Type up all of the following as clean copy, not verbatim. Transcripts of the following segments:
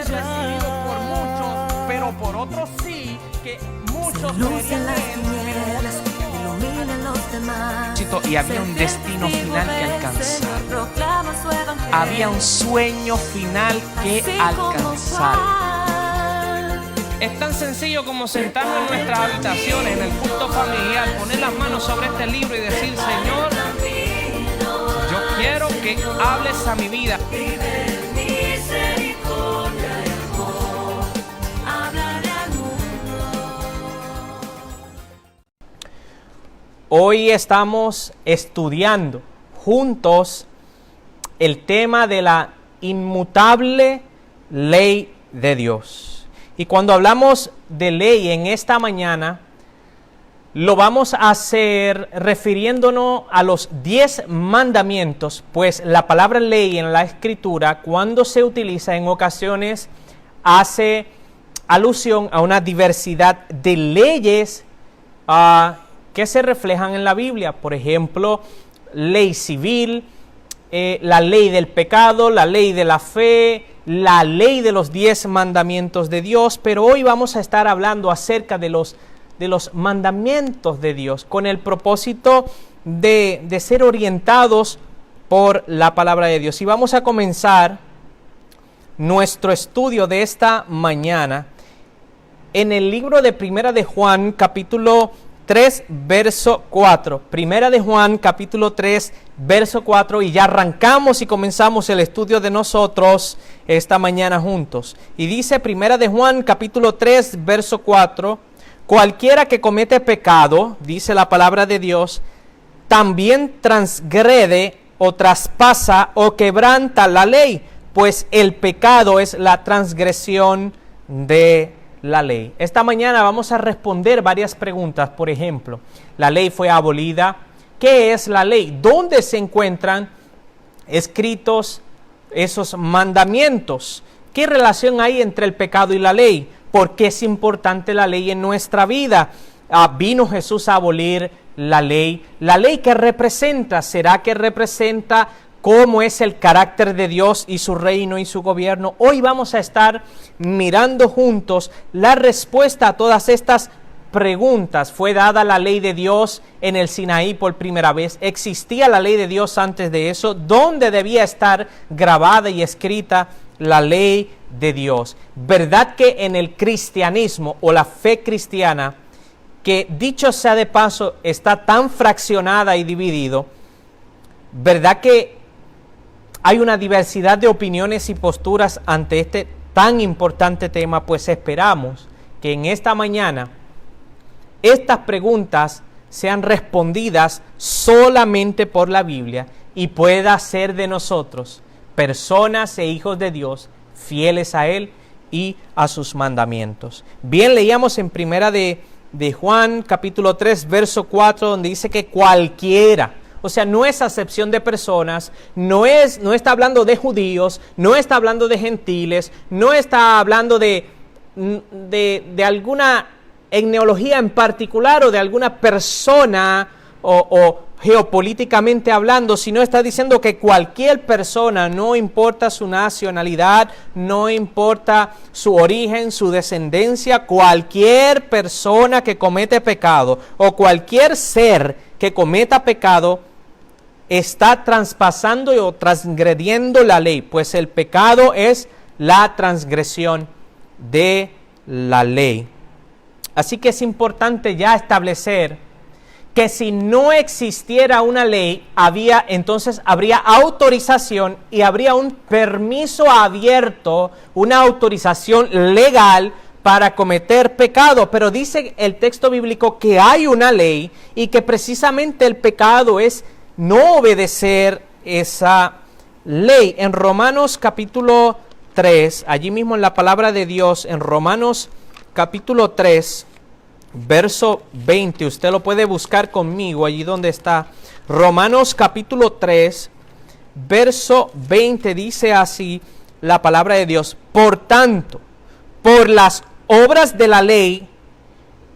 Recibido por muchos, pero por otros sí, que muchos y había un destino final que alcanzar. Había un sueño final que alcanzar. Es tan sencillo como sentarnos en nuestras habitaciones, en el culto familiar, poner las manos sobre este libro y decir: Señor, yo quiero que hables a mi vida. Hoy estamos estudiando juntos el tema de la inmutable ley de Dios. Y cuando hablamos de ley en esta mañana, lo vamos a hacer refiriéndonos a los 10 mandamientos, pues la palabra ley en la Escritura, cuando se utiliza en ocasiones, hace alusión a una diversidad de leyes que se reflejan en la Biblia. Por ejemplo, ley civil, la ley del pecado, la ley de la fe, la ley de los 10 mandamientos de Dios. Pero hoy vamos a estar hablando acerca de los mandamientos de Dios, con el propósito de ser orientados por la palabra de Dios. Y vamos a comenzar nuestro estudio de esta mañana en el libro de Primera de Juan, capítulo 3, verso 4. Primera de Juan, capítulo 3, verso 4, y ya arrancamos y comenzamos el estudio de nosotros esta mañana juntos. Y dice Primera de Juan, capítulo 3, verso 4, cualquiera que comete pecado, dice la palabra de Dios, también transgrede o traspasa o quebranta la ley, pues el pecado es la transgresión de la ley. Esta mañana vamos a responder varias preguntas. Por ejemplo, la ley fue abolida. ¿Qué es la ley? ¿Dónde se encuentran escritos esos mandamientos? ¿Qué relación hay entre el pecado y la ley? ¿Por qué es importante la ley en nuestra vida? ¿Vino Jesús a abolir la ley? ¿La ley que representa? ¿Será que representa cómo es el carácter de Dios y su reino y su gobierno? Hoy vamos a estar mirando juntos la respuesta a todas estas preguntas. ¿Fue dada la ley de Dios en el Sinaí por primera vez? ¿Existía la ley de Dios antes de eso? ¿Dónde debía estar grabada y escrita la ley de Dios? ¿Verdad que en el cristianismo o la fe cristiana, que dicho sea de paso está tan fraccionada y dividido, verdad que hay una diversidad de opiniones y posturas ante este tan importante tema? Pues esperamos que en esta mañana estas preguntas sean respondidas solamente por la Biblia y pueda ser de nosotros personas e hijos de Dios fieles a Él y a sus mandamientos. Bien, leíamos en Primera de Juan, capítulo 3, verso 4, donde dice que cualquiera, o sea, no es acepción de personas, no está hablando de judíos, no está hablando de gentiles, no está hablando de alguna etnología en particular o de alguna persona o geopolíticamente hablando, sino está diciendo que cualquier persona, no importa su nacionalidad, no importa su origen, su descendencia, cualquier persona que comete pecado o cualquier ser que cometa pecado está traspasando o transgrediendo la ley, pues el pecado es la transgresión de la ley. Así que es importante ya establecer que si no existiera una ley, entonces habría autorización y habría un permiso abierto, una autorización legal para cometer pecado. Pero dice el texto bíblico que hay una ley y que precisamente el pecado es no obedecer esa ley. En Romanos capítulo 3, allí mismo en la palabra de Dios, en Romanos capítulo 3, verso 20, usted lo puede buscar conmigo allí donde está. Romanos capítulo 3, verso 20, dice así la palabra de Dios: por tanto, por las obras de la ley,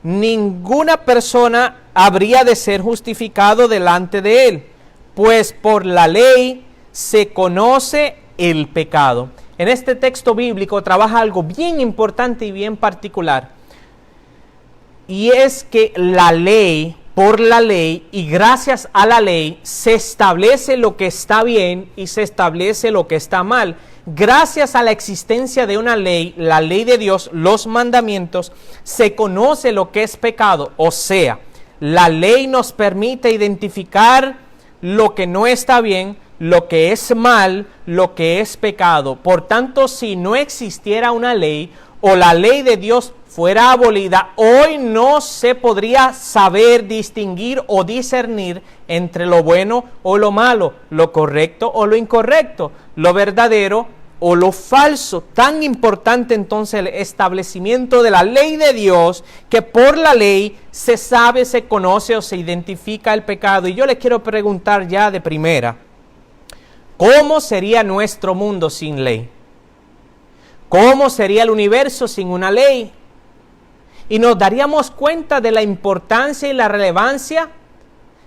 ninguna persona habría de ser justificado delante de él, pues por la ley se conoce el pecado. En este texto bíblico trabaja algo bien importante y bien particular. Y es que la ley, por la ley y gracias a la ley, se establece lo que está bien y se establece lo que está mal. Gracias a la existencia de una ley, la ley de Dios, los mandamientos, se conoce lo que es pecado. O sea, la ley nos permite identificar lo que no está bien, lo que es mal, lo que es pecado. Por tanto, si no existiera una ley o la ley de Dios fuera abolida, hoy no se podría saber distinguir o discernir entre lo bueno o lo malo, lo correcto o lo incorrecto, lo verdadero o lo falso. Tan importante entonces el establecimiento de la ley de Dios, que por la ley se sabe, se conoce o se identifica el pecado. Y yo le quiero preguntar ya de primera, ¿cómo sería nuestro mundo sin ley? ¿Cómo sería el universo sin una ley? Y nos daríamos cuenta de la importancia y la relevancia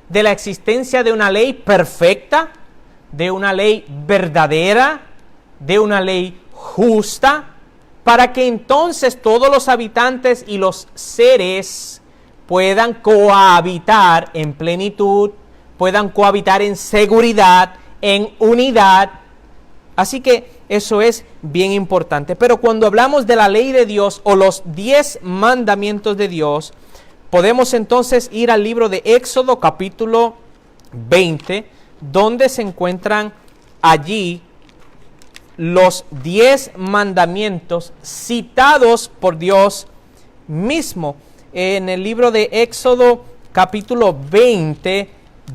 de la existencia de una ley perfecta, de una ley verdadera, de una ley justa, para que entonces todos los habitantes y los seres puedan cohabitar en plenitud, puedan cohabitar en seguridad, en unidad. Así que eso es bien importante. Pero cuando hablamos de la ley de Dios o los 10 mandamientos de Dios, podemos entonces ir al libro de Éxodo capítulo 20, donde se encuentran allí los 10 mandamientos citados por Dios mismo. En el libro de Éxodo capítulo 20,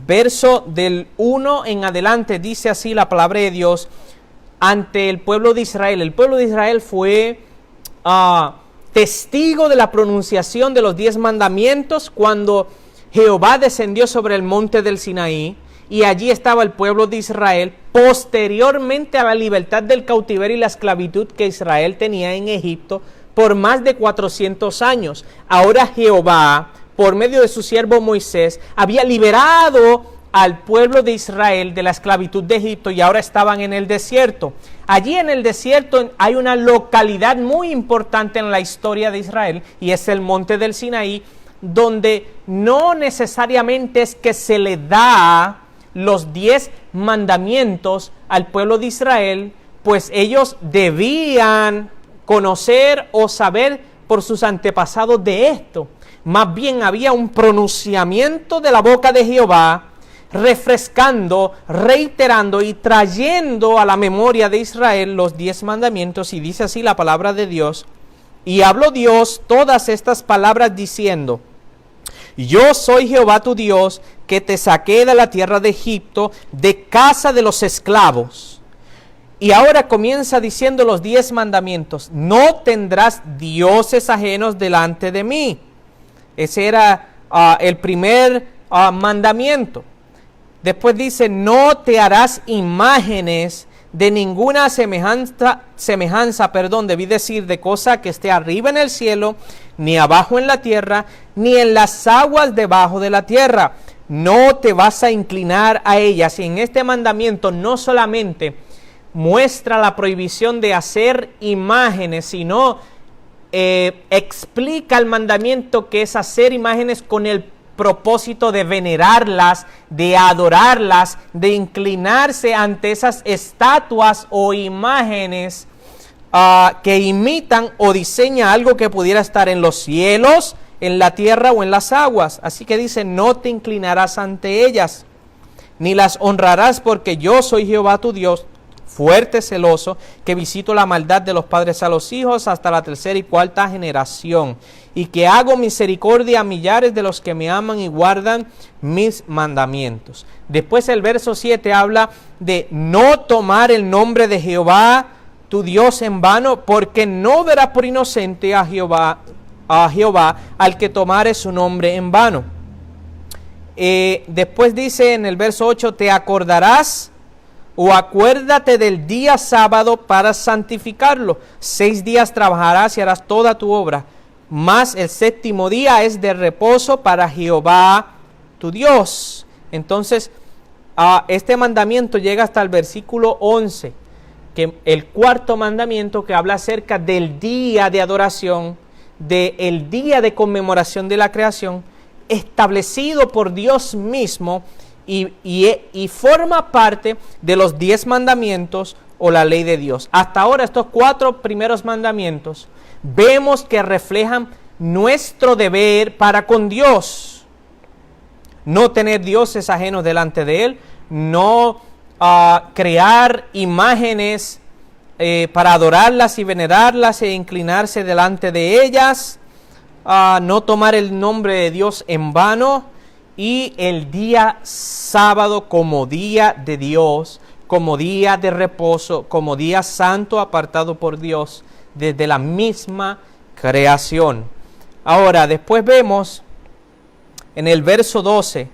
verso del 1 en adelante, dice así la palabra de Dios ante el pueblo de Israel. El pueblo de Israel fue testigo de la pronunciación de los 10 mandamientos cuando Jehová descendió sobre el monte del Sinaí, y allí estaba el pueblo de Israel posteriormente a la libertad del cautiverio y la esclavitud que Israel tenía en Egipto por más de 400 años. Ahora Jehová, por medio de su siervo Moisés, había liberado al pueblo de Israel de la esclavitud de Egipto y ahora estaban en el desierto. Allí en el desierto hay una localidad muy importante en la historia de Israel y es el monte del Sinaí, donde no necesariamente es que se le da los 10 mandamientos al pueblo de Israel, pues ellos debían conocer o saber por sus antepasados de esto. Más bien había un pronunciamiento de la boca de Jehová, refrescando, reiterando y trayendo a la memoria de Israel los 10 mandamientos. Y dice así la palabra de Dios: y habló Dios todas estas palabras diciendo: yo soy Jehová tu Dios, que te saqué de la tierra de Egipto, de casa de los esclavos. Y ahora comienza diciendo los 10 mandamientos: no tendrás dioses ajenos delante de mí. Ese era el primer mandamiento. Después dice: no te harás imágenes de ninguna semejanza, debí decir, de cosa que esté arriba en el cielo, ni abajo en la tierra, ni en las aguas debajo de la tierra. No te vas a inclinar a ellas. Y en este mandamiento no solamente muestra la prohibición de hacer imágenes, sino explica el mandamiento que es hacer imágenes con el propósito de venerarlas, de adorarlas, de inclinarse ante esas estatuas o imágenes que imitan o diseña algo que pudiera estar en los cielos, en la tierra o en las aguas. Así que dice: no te inclinarás ante ellas, ni las honrarás, porque yo soy Jehová tu Dios, fuerte, celoso, que visito la maldad de los padres a los hijos hasta la tercera y cuarta generación, y que hago misericordia a millares de los que me aman y guardan mis mandamientos. Después el verso 7 habla de no tomar el nombre de Jehová tu Dios en vano, porque no verás por inocente a Jehová al que tomare su nombre en vano. Después dice en el verso 8: te acordarás o acuérdate del día sábado para santificarlo. 6 días trabajarás y harás toda tu obra, mas el séptimo día es de reposo para Jehová tu Dios. Entonces, este mandamiento llega hasta el versículo 11. que el cuarto mandamiento que habla acerca del día de adoración, del día de conmemoración de la creación, establecido por Dios mismo y forma parte de los 10 mandamientos o la ley de Dios. Hasta ahora estos 4 primeros mandamientos vemos que reflejan nuestro deber para con Dios. No tener dioses ajenos delante de Él, no crear imágenes para adorarlas y venerarlas e inclinarse delante de ellas, no tomar el nombre de Dios en vano, y el día sábado como día de Dios, como día de reposo, como día santo apartado por Dios desde la misma creación. Ahora, después vemos en el verso 12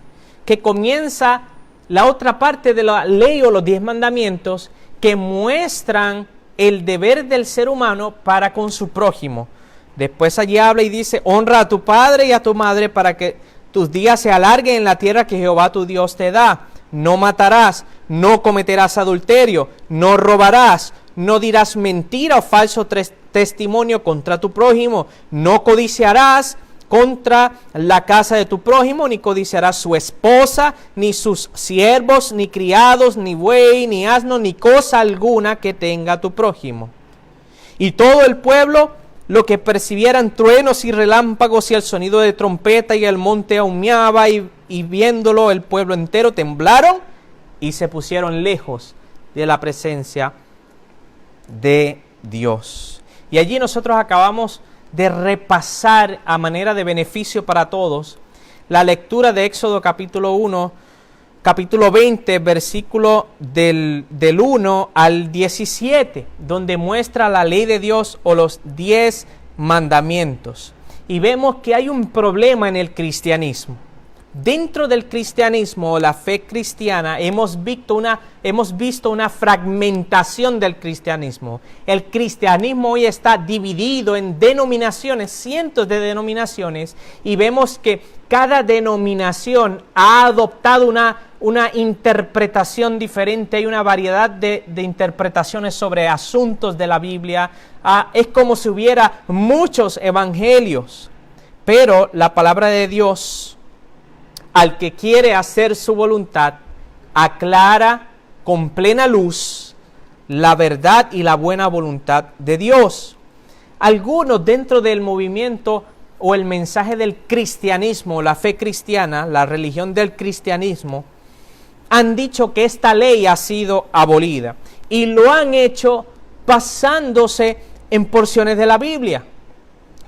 que comienza la otra parte de la ley o los 10 mandamientos que muestran el deber del ser humano para con su prójimo. Después allí habla y dice: honra a tu padre y a tu madre para que tus días se alarguen en la tierra que Jehová tu Dios te da. No matarás, no cometerás adulterio, no robarás, no dirás mentira o falso testimonio contra tu prójimo, no codiciarás contra la casa de tu prójimo, ni codiciarás su esposa, ni sus siervos, ni criados, ni buey, ni asno, ni cosa alguna que tenga tu prójimo. Y todo el pueblo, lo que percibieran truenos y relámpagos y el sonido de trompeta, y el monte humeaba, y viéndolo el pueblo entero temblaron y se pusieron lejos de la presencia de Dios. Y allí nosotros acabamos de repasar a manera de beneficio para todos la lectura de Éxodo capítulo 1, capítulo 20, versículo del 1 al 17, donde muestra la ley de Dios o los 10 mandamientos. Y vemos que hay un problema en el cristianismo. Dentro del cristianismo o la fe cristiana hemos visto una fragmentación del cristianismo. El cristianismo hoy está dividido en denominaciones, cientos de denominaciones, y vemos que cada denominación ha adoptado una interpretación diferente. Hay una variedad de interpretaciones sobre asuntos de la Biblia. Es como si hubiera muchos evangelios, pero la palabra de Dios, al que quiere hacer su voluntad, aclara con plena luz la verdad y la buena voluntad de Dios. Algunos dentro del movimiento o el mensaje del cristianismo, la fe cristiana, la religión del cristianismo, han dicho que esta ley ha sido abolida y lo han hecho basándose en porciones de la Biblia.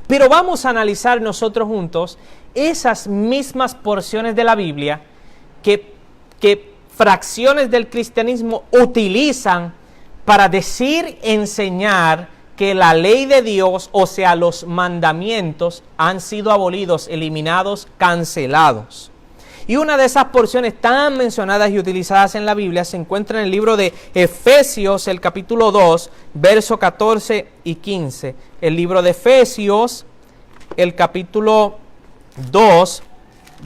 Pero vamos a analizar nosotros juntos esas mismas porciones de la Biblia que fracciones del cristianismo utilizan para decir, enseñar que la ley de Dios, o sea, los mandamientos, han sido abolidos, eliminados, cancelados. Y una de esas porciones tan mencionadas y utilizadas en la Biblia se encuentra en el libro de Efesios, el capítulo 2, versos 14 y 15. El libro de Efesios, el capítulo 2,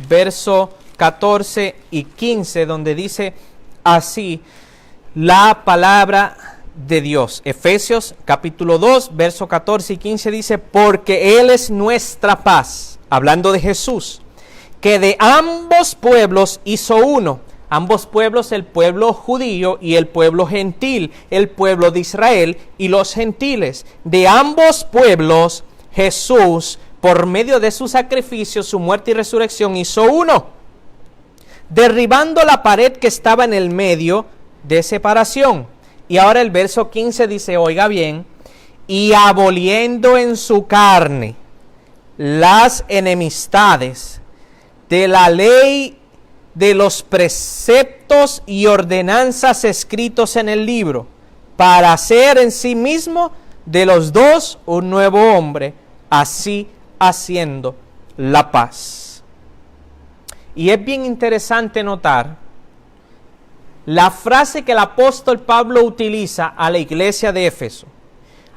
verso 14 y 15, donde dice así la palabra de Dios. Efesios capítulo 2, verso 14 y 15 dice: porque Él es nuestra paz, hablando de Jesús, que de ambos pueblos hizo uno. Ambos pueblos, el pueblo judío y el pueblo gentil, el pueblo de Israel y los gentiles. De ambos pueblos Jesús, por medio de su sacrificio, su muerte y resurrección, hizo uno, derribando la pared que estaba en el medio de separación. Y ahora el verso 15 dice, oiga bien, y aboliendo en su carne las enemistades de la ley de los preceptos y ordenanzas escritos en el libro, para hacer en sí mismo de los dos un nuevo hombre, así haciendo la paz. Y es bien interesante notar la frase que el apóstol Pablo utiliza a la iglesia de Éfeso.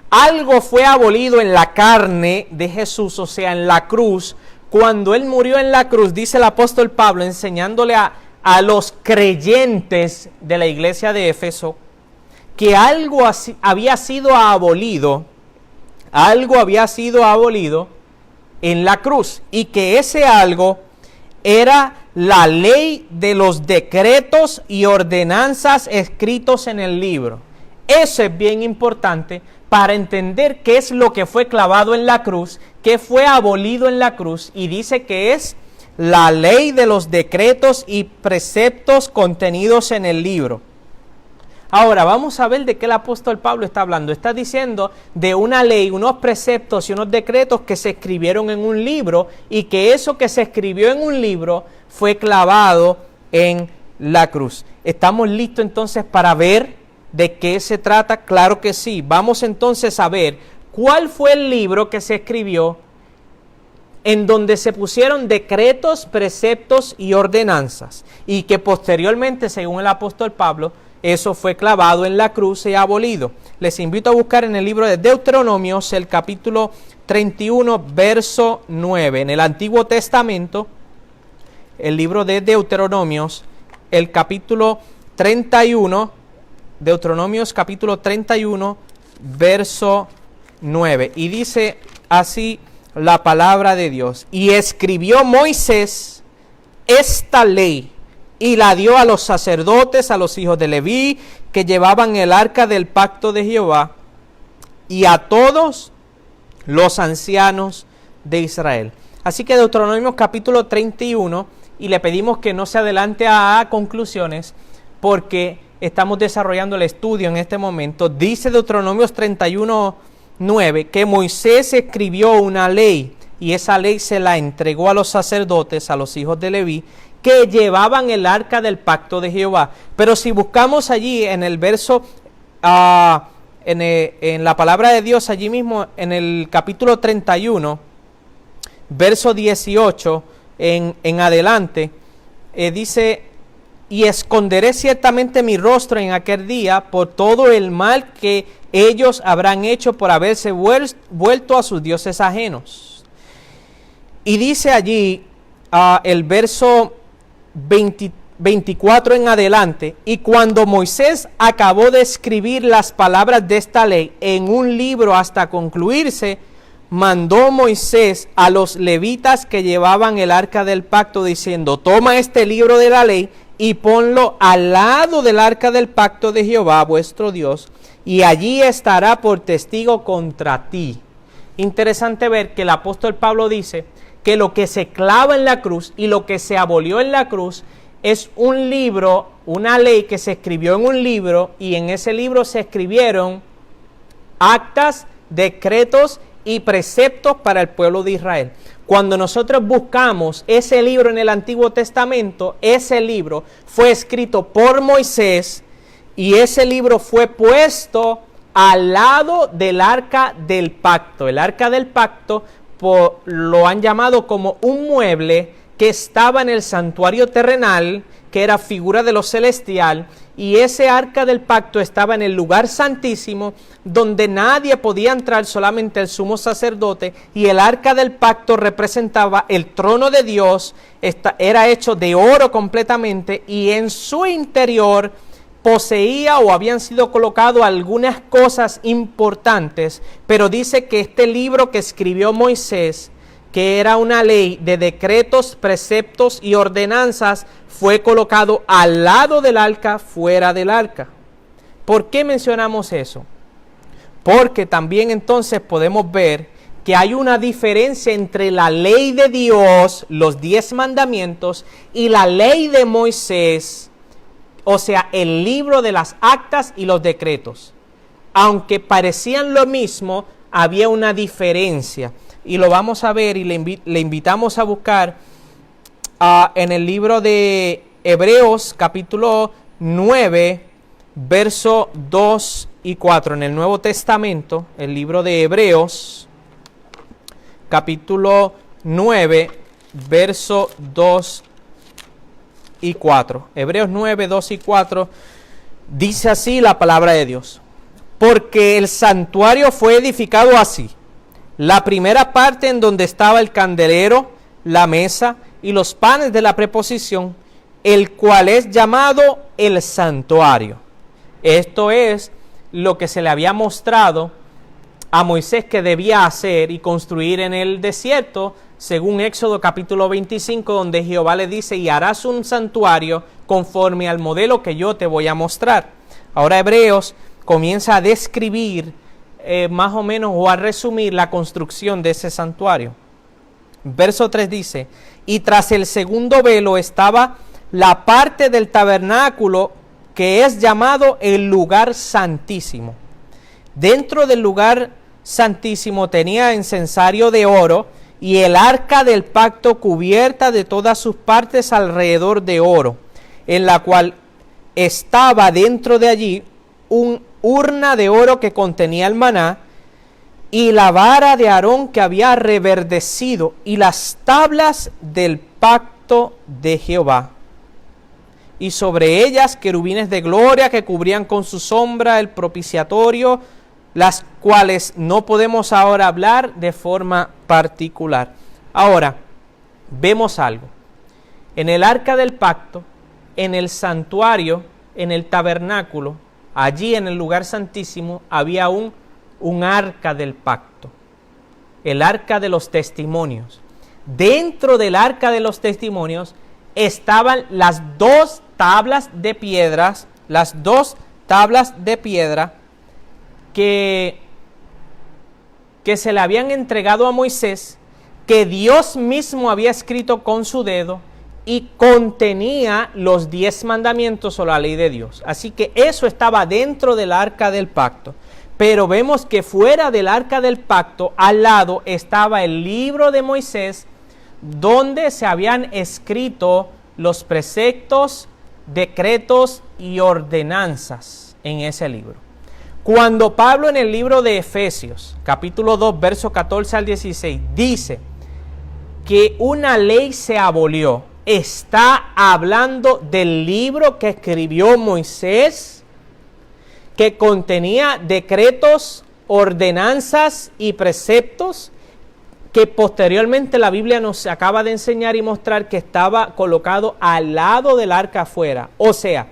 Algo fue abolido en la carne de Jesús, o sea, en la cruz. Cuando Él murió en la cruz, dice el apóstol Pablo, enseñándole a los creyentes de la iglesia de Éfeso, que algo había sido abolido en la cruz, y que ese algo era la ley de los decretos y ordenanzas escritos en el libro. Eso es bien importante para entender qué es lo que fue clavado en la cruz, qué fue abolido en la cruz, y dice que es la ley de los decretos y preceptos contenidos en el libro. Ahora vamos a ver de qué el apóstol Pablo está hablando. Está diciendo de una ley, unos preceptos y unos decretos que se escribieron en un libro, y que eso que se escribió en un libro fue clavado en la cruz. ¿Estamos listos entonces para ver de qué se trata? Claro que sí. Vamos entonces a ver cuál fue el libro que se escribió en donde se pusieron decretos, preceptos y ordenanzas, y que posteriormente, según el apóstol Pablo, eso fue clavado en la cruz y abolido. Les invito a buscar en el libro de Deuteronomios, el capítulo 31, verso 9. En el Antiguo Testamento, el libro de Deuteronomios, el capítulo 31, Deuteronomios capítulo 31, verso 9. Y dice así la palabra de Dios: y escribió Moisés esta ley, y la dio a los sacerdotes, a los hijos de Leví, que llevaban el arca del pacto de Jehová, y a todos los ancianos de Israel. Así que Deuteronomio capítulo 31, y le pedimos que no se adelante a conclusiones, porque estamos desarrollando el estudio en este momento. Dice Deuteronomios 31, 9, que Moisés escribió una ley, y esa ley se la entregó a los sacerdotes, a los hijos de Leví, que llevaban el arca del pacto de Jehová. Pero si buscamos allí en el verso, en la palabra de Dios, allí mismo en el capítulo 31, verso 18 en adelante, dice: y esconderé ciertamente mi rostro en aquel día por todo el mal que ellos habrán hecho por haberse vuelto a sus dioses ajenos. Y dice allí el verso 24 en adelante: y cuando Moisés acabó de escribir las palabras de esta ley en un libro hasta concluirse, mandó Moisés a los levitas que llevaban el arca del pacto, diciendo: toma este libro de la ley y ponlo al lado del arca del pacto de Jehová vuestro Dios, y allí estará por testigo contra ti. Interesante ver que el apóstol Pablo dice que lo que se clava en la cruz y lo que se abolió en la cruz es un libro, una ley que se escribió en un libro, y en ese libro se escribieron actas, decretos y preceptos para el pueblo de Israel. Cuando nosotros buscamos ese libro en el Antiguo Testamento, ese libro fue escrito por Moisés, y ese libro fue puesto al lado del arca del pacto. El arca del pacto lo han llamado como un mueble que estaba en el santuario terrenal, que era figura de lo celestial, y ese arca del pacto estaba en el lugar santísimo, donde nadie podía entrar, solamente el sumo sacerdote, y el arca del pacto representaba el trono de Dios. Era hecho de oro completamente, y en su interior poseía o habían sido colocadas algunas cosas importantes, pero dice que este libro que escribió Moisés, que era una ley de decretos, preceptos y ordenanzas, fue colocado al lado del arca, fuera del arca. ¿Por qué mencionamos eso? Porque también entonces podemos ver que hay una diferencia entre la ley de Dios, los 10 mandamientos, y la ley de Moisés, o sea, el libro de las actas y los decretos. Aunque parecían lo mismo, había una diferencia. Y lo vamos a ver, y le invitamos a buscar en el libro de Hebreos, capítulo 9, verso 2 y 4. En el Nuevo Testamento, el libro de Hebreos, capítulo 9, verso 2 y 4. Hebreos 9, 2 y 4. Dice así la palabra de Dios: porque el santuario fue edificado así: la primera parte en donde estaba el candelero, la mesa y los panes de la preposición, el cual es llamado el santuario. Esto es lo que se le había mostrado a Moisés que debía hacer y construir en el desierto, según Éxodo capítulo 25, donde Jehová le dice: y harás un santuario conforme al modelo que yo te voy a mostrar. Ahora Hebreos comienza a describir más o menos, o a resumir la construcción de ese santuario. Verso 3 dice: y tras el segundo velo estaba la parte del tabernáculo que es llamado el lugar santísimo. Dentro del lugar santísimo tenía incensario de oro y el arca del pacto cubierta de todas sus partes alrededor de oro, en la cual estaba dentro de allí un urna de oro que contenía el maná, y la vara de Aarón que había reverdecido, y las tablas del pacto de Jehová. Y sobre ellas querubines de gloria que cubrían con su sombra el propiciatorio, las cuales no podemos ahora hablar de forma particular. Ahora, vemos algo. En el arca del pacto, en el santuario, en el tabernáculo, allí en el lugar santísimo, había un arca del pacto, el arca de los testimonios. Dentro del arca de los testimonios estaban las dos tablas de piedra que se le habían entregado a Moisés, que Dios mismo había escrito con su dedo y contenía los 10 mandamientos o la ley de Dios. Así que eso estaba dentro del arca del pacto. Pero vemos que fuera del arca del pacto, al lado, estaba el libro de Moisés, donde se habían escrito los preceptos, decretos y ordenanzas en ese libro. Cuando Pablo en el libro de Efesios, capítulo 2, verso 14 al 16, dice que una ley se abolió, está hablando del libro que escribió Moisés, que contenía decretos, ordenanzas y preceptos, que posteriormente la Biblia nos acaba de enseñar y mostrar que estaba colocado al lado del arca afuera. O sea,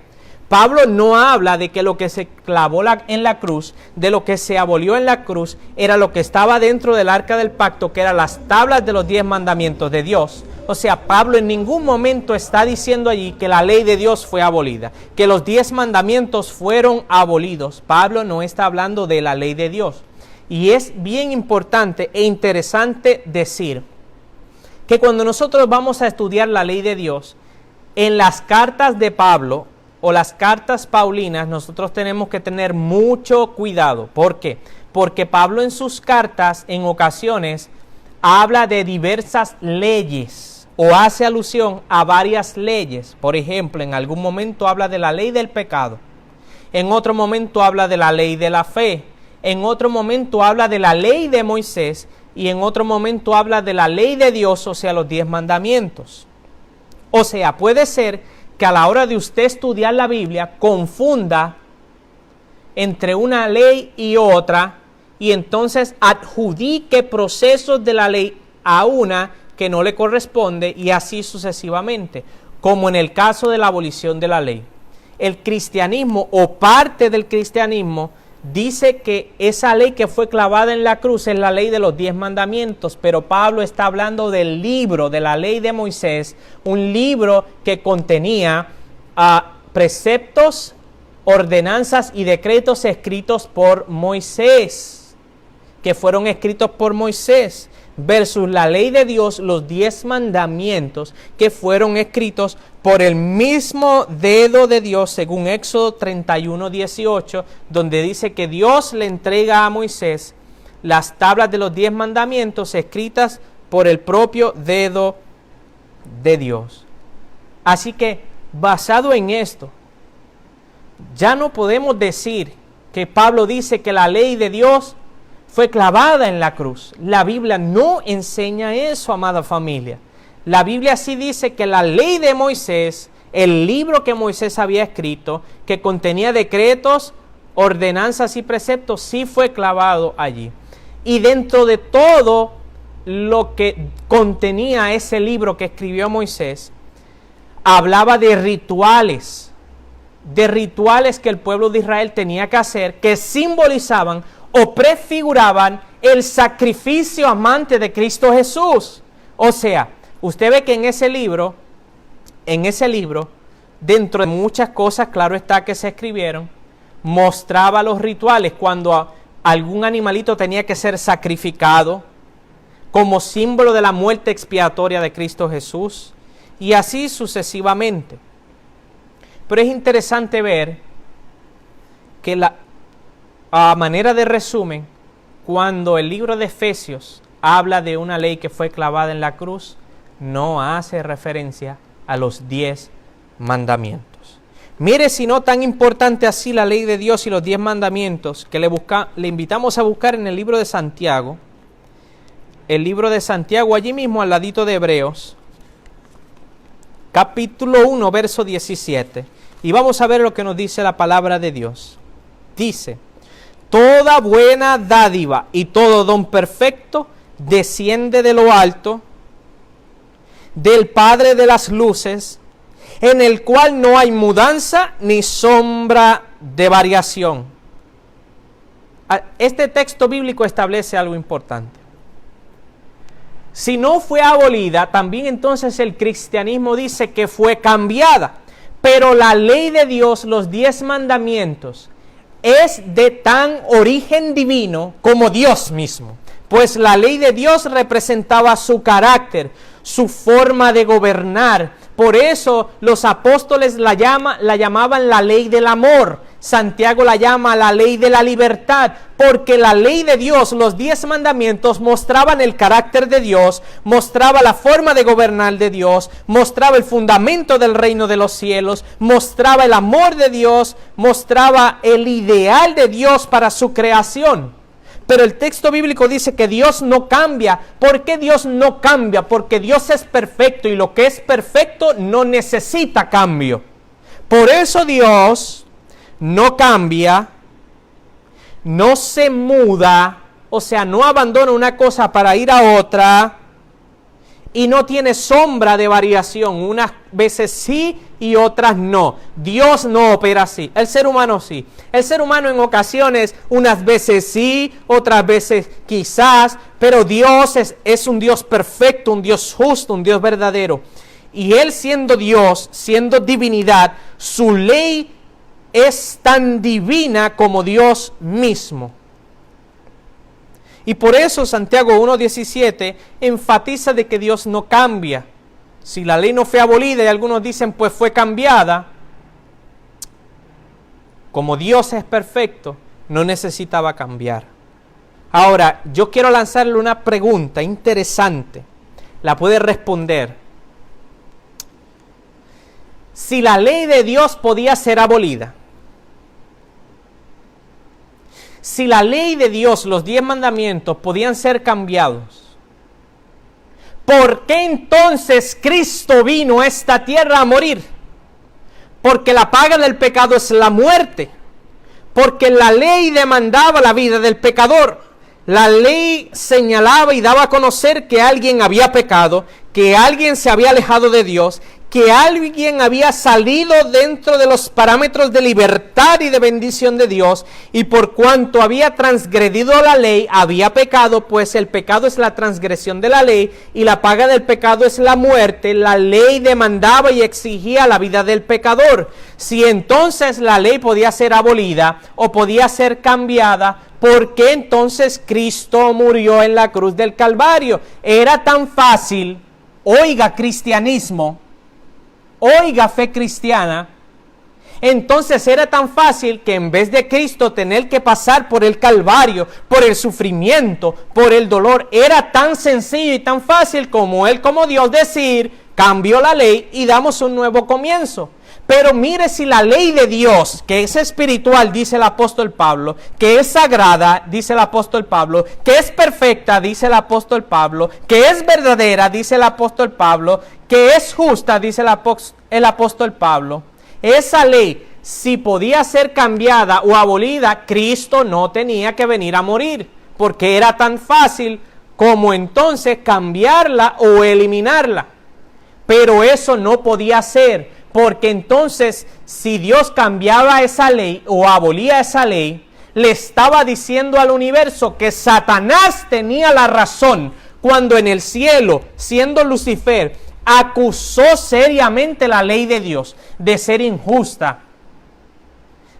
Pablo no habla de que lo que se clavó en la cruz, de lo que se abolió en la cruz, era lo que estaba dentro del arca del pacto, que eran las tablas de los 10 mandamientos de Dios. O sea, Pablo en ningún momento está diciendo allí que la ley de Dios fue abolida, que los 10 mandamientos fueron abolidos. Pablo no está hablando de la ley de Dios. Y es bien importante e interesante decir que cuando nosotros vamos a estudiar la ley de Dios, en las cartas de Pablo o las cartas paulinas, nosotros tenemos que tener mucho cuidado. ¿Por qué? Porque Pablo en sus cartas en ocasiones habla de diversas leyes o hace alusión a varias leyes. Por ejemplo, en algún momento habla de la ley del pecado, en otro momento habla de la ley de la fe, en otro momento habla de la ley de Moisés y en otro momento habla de la ley de Dios, o sea, los 10 mandamientos. O sea, puede ser que a la hora de usted estudiar la Biblia confunda entre una ley y otra y entonces adjudique procesos de la ley a una que no le corresponde y así sucesivamente, como en el caso de la abolición de la ley. El cristianismo o parte del cristianismo dice que esa ley que fue clavada en la cruz es la ley de los 10 mandamientos, pero Pablo está hablando del libro de la ley de Moisés, un libro que contenía preceptos, ordenanzas y decretos escritos por Moisés, que fueron escritos por Moisés, versus la ley de Dios, los 10 mandamientos que fueron escritos por el mismo dedo de Dios, según Éxodo 31, 18, donde dice que Dios le entrega a Moisés las tablas de los 10 mandamientos escritas por el propio dedo de Dios. Así que, basado en esto, ya no podemos decir que Pablo dice que la ley de Dios fue clavada en la cruz. La Biblia no enseña eso, amada familia. La Biblia sí dice que la ley de Moisés, el libro que Moisés había escrito, que contenía decretos, ordenanzas y preceptos, sí fue clavado allí. Y dentro de todo lo que contenía ese libro que escribió Moisés, hablaba de rituales, de rituales que el pueblo de Israel tenía que hacer, que simbolizaban o prefiguraban el sacrificio amante de Cristo Jesús. O sea, usted ve que en ese libro, dentro de muchas cosas, claro está, que se escribieron, mostraba los rituales cuando algún animalito tenía que ser sacrificado como símbolo de la muerte expiatoria de Cristo Jesús, y así sucesivamente. Pero es interesante ver que a manera de resumen, cuando el libro de Efesios habla de una ley que fue clavada en la cruz, no hace referencia a los 10 mandamientos. Mire, si no tan importante así la ley de Dios y los 10 mandamientos, que le invitamos a buscar en el libro de Santiago, allí mismo al ladito de Hebreos, capítulo 1, verso 17, y vamos a ver lo que nos dice la palabra de Dios. Dice: toda buena dádiva y todo don perfecto desciende de lo alto, del Padre de las luces, en el cual no hay mudanza ni sombra de variación. Este texto bíblico establece algo importante. Si no fue abolida, también entonces el cristianismo dice que fue cambiada. Pero la ley de Dios, los 10 mandamientos, es de tan origen divino como Dios mismo. Pues la ley de Dios representaba su carácter, su forma de gobernar. Por eso los apóstoles la llamaban la ley del amor. Santiago la llama la ley de la libertad, porque la ley de Dios, los 10 mandamientos, mostraban el carácter de Dios, mostraba la forma de gobernar de Dios, mostraba el fundamento del reino de los cielos, mostraba el amor de Dios, mostraba el ideal de Dios para su creación. Pero el texto bíblico dice que Dios no cambia. ¿Por qué Dios no cambia? Porque Dios es perfecto y lo que es perfecto no necesita cambio. Por eso Dios no cambia, no se muda, o sea, no abandona una cosa para ir a otra, y no tiene sombra de variación. Unas veces sí y otras no. Dios no opera así. El ser humano sí. El ser humano en ocasiones, unas veces sí, otras veces quizás, pero Dios es un Dios perfecto, un Dios justo, un Dios verdadero. Y Él, siendo Dios, siendo divinidad, su ley es tan divina como Dios mismo. Y por eso Santiago 1:17 enfatiza de que Dios no cambia. Si la ley no fue abolida, y algunos dicen pues fue cambiada, como Dios es perfecto, no necesitaba cambiar. Ahora, yo quiero lanzarle una pregunta interesante. La puede responder. Si la ley de Dios podía ser abolida, si la ley de Dios, los 10 mandamientos, podían ser cambiados, ¿por qué entonces Cristo vino a esta tierra a morir? Porque la paga del pecado es la muerte. Porque la ley demandaba la vida del pecador. La ley señalaba y daba a conocer que alguien había pecado, que alguien se había alejado de Dios, que alguien había salido dentro de los parámetros de libertad y de bendición de Dios, y por cuanto había transgredido la ley, había pecado, pues el pecado es la transgresión de la ley, y la paga del pecado es la muerte. La ley demandaba y exigía la vida del pecador. Si entonces la ley podía ser abolida o podía ser cambiada, ¿por qué entonces Cristo murió en la cruz del Calvario? Era tan fácil, oiga cristianismo, oiga fe cristiana, entonces era tan fácil que en vez de Cristo tener que pasar por el Calvario, por el sufrimiento, por el dolor, era tan sencillo y tan fácil como Él, como Dios, decir, cambió la ley y damos un nuevo comienzo. Pero mire, si la ley de Dios, que es espiritual, dice el apóstol Pablo, que es sagrada, dice el apóstol Pablo, que es perfecta, dice el apóstol Pablo, que es verdadera, dice el apóstol Pablo, que es justa, dice el apóstol Pablo, esa ley, si podía ser cambiada o abolida, Cristo no tenía que venir a morir, porque era tan fácil como entonces cambiarla o eliminarla. Pero eso no podía ser, Porque entonces, si Dios cambiaba esa ley o abolía esa ley, le estaba diciendo al universo que Satanás tenía la razón cuando en el cielo, siendo Lucifer, acusó seriamente la ley de Dios de ser injusta,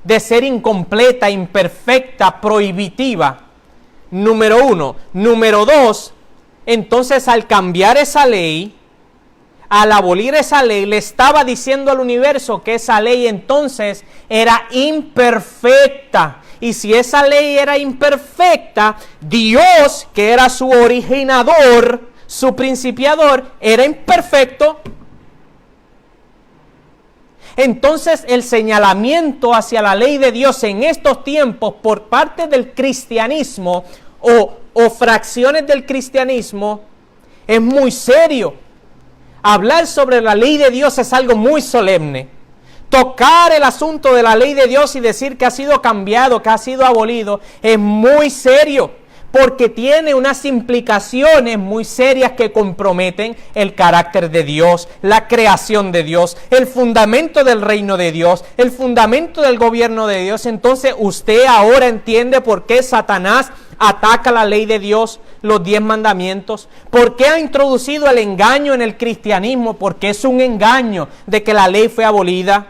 de ser incompleta, imperfecta, prohibitiva. Número uno. Número dos, entonces al cambiar esa ley, al abolir esa ley, le estaba diciendo al universo que esa ley entonces era imperfecta. Y si esa ley era imperfecta, Dios, que era su originador, su principiador, era imperfecto. Entonces el señalamiento hacia la ley de Dios en estos tiempos por parte del cristianismo o fracciones del cristianismo es muy serio. Hablar sobre la ley de Dios es algo muy solemne. Tocar el asunto de la ley de Dios y decir que ha sido cambiado, que ha sido abolido, es muy serio, porque tiene unas implicaciones muy serias que comprometen el carácter de Dios, la creación de Dios, el fundamento del reino de Dios, el fundamento del gobierno de Dios. Entonces usted ahora entiende por qué Satanás ataca la ley de Dios, los 10 mandamientos. ¿Por qué ha introducido el engaño en el cristianismo? Porque es un engaño de que la ley fue abolida,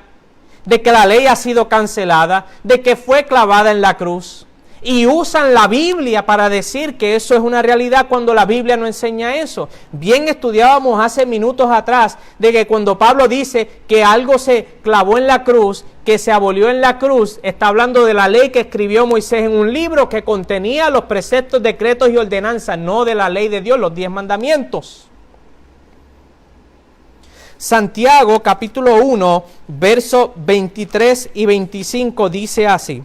de que la ley ha sido cancelada, de que fue clavada en la cruz. Y usan la Biblia para decir que eso es una realidad cuando la Biblia no enseña eso. Bien estudiábamos hace minutos atrás de que cuando Pablo dice que algo se clavó en la cruz, que se abolió en la cruz, está hablando de la ley que escribió Moisés en un libro que contenía los preceptos, decretos y ordenanzas, no de la ley de Dios, los 10 mandamientos. Santiago capítulo 1, versos 23 y 25 dice así: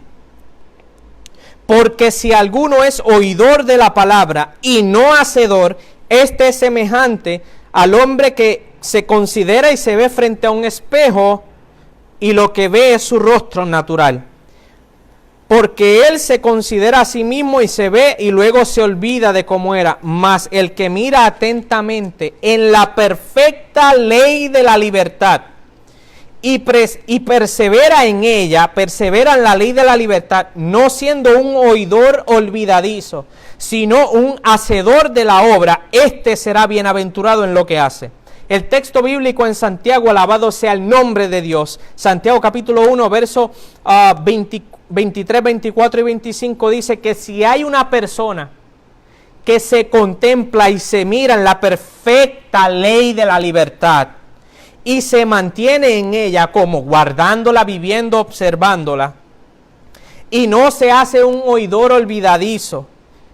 porque si alguno es oidor de la palabra y no hacedor, este es semejante al hombre que se considera y se ve frente a un espejo y lo que ve es su rostro natural. Porque él se considera a sí mismo y se ve y luego se olvida de cómo era. Mas el que mira atentamente en la perfecta ley de la libertad y persevera en ella, persevera en la ley de la libertad, no siendo un oidor olvidadizo, sino un hacedor de la obra, este será bienaventurado en lo que hace. El texto bíblico en Santiago, alabado sea el nombre de Dios. Santiago capítulo 1, versos 23, 24 y 25 dice que si hay una persona que se contempla y se mira en la perfecta ley de la libertad y se mantiene en ella como guardándola, viviendo, observándola, y no se hace un oidor olvidadizo,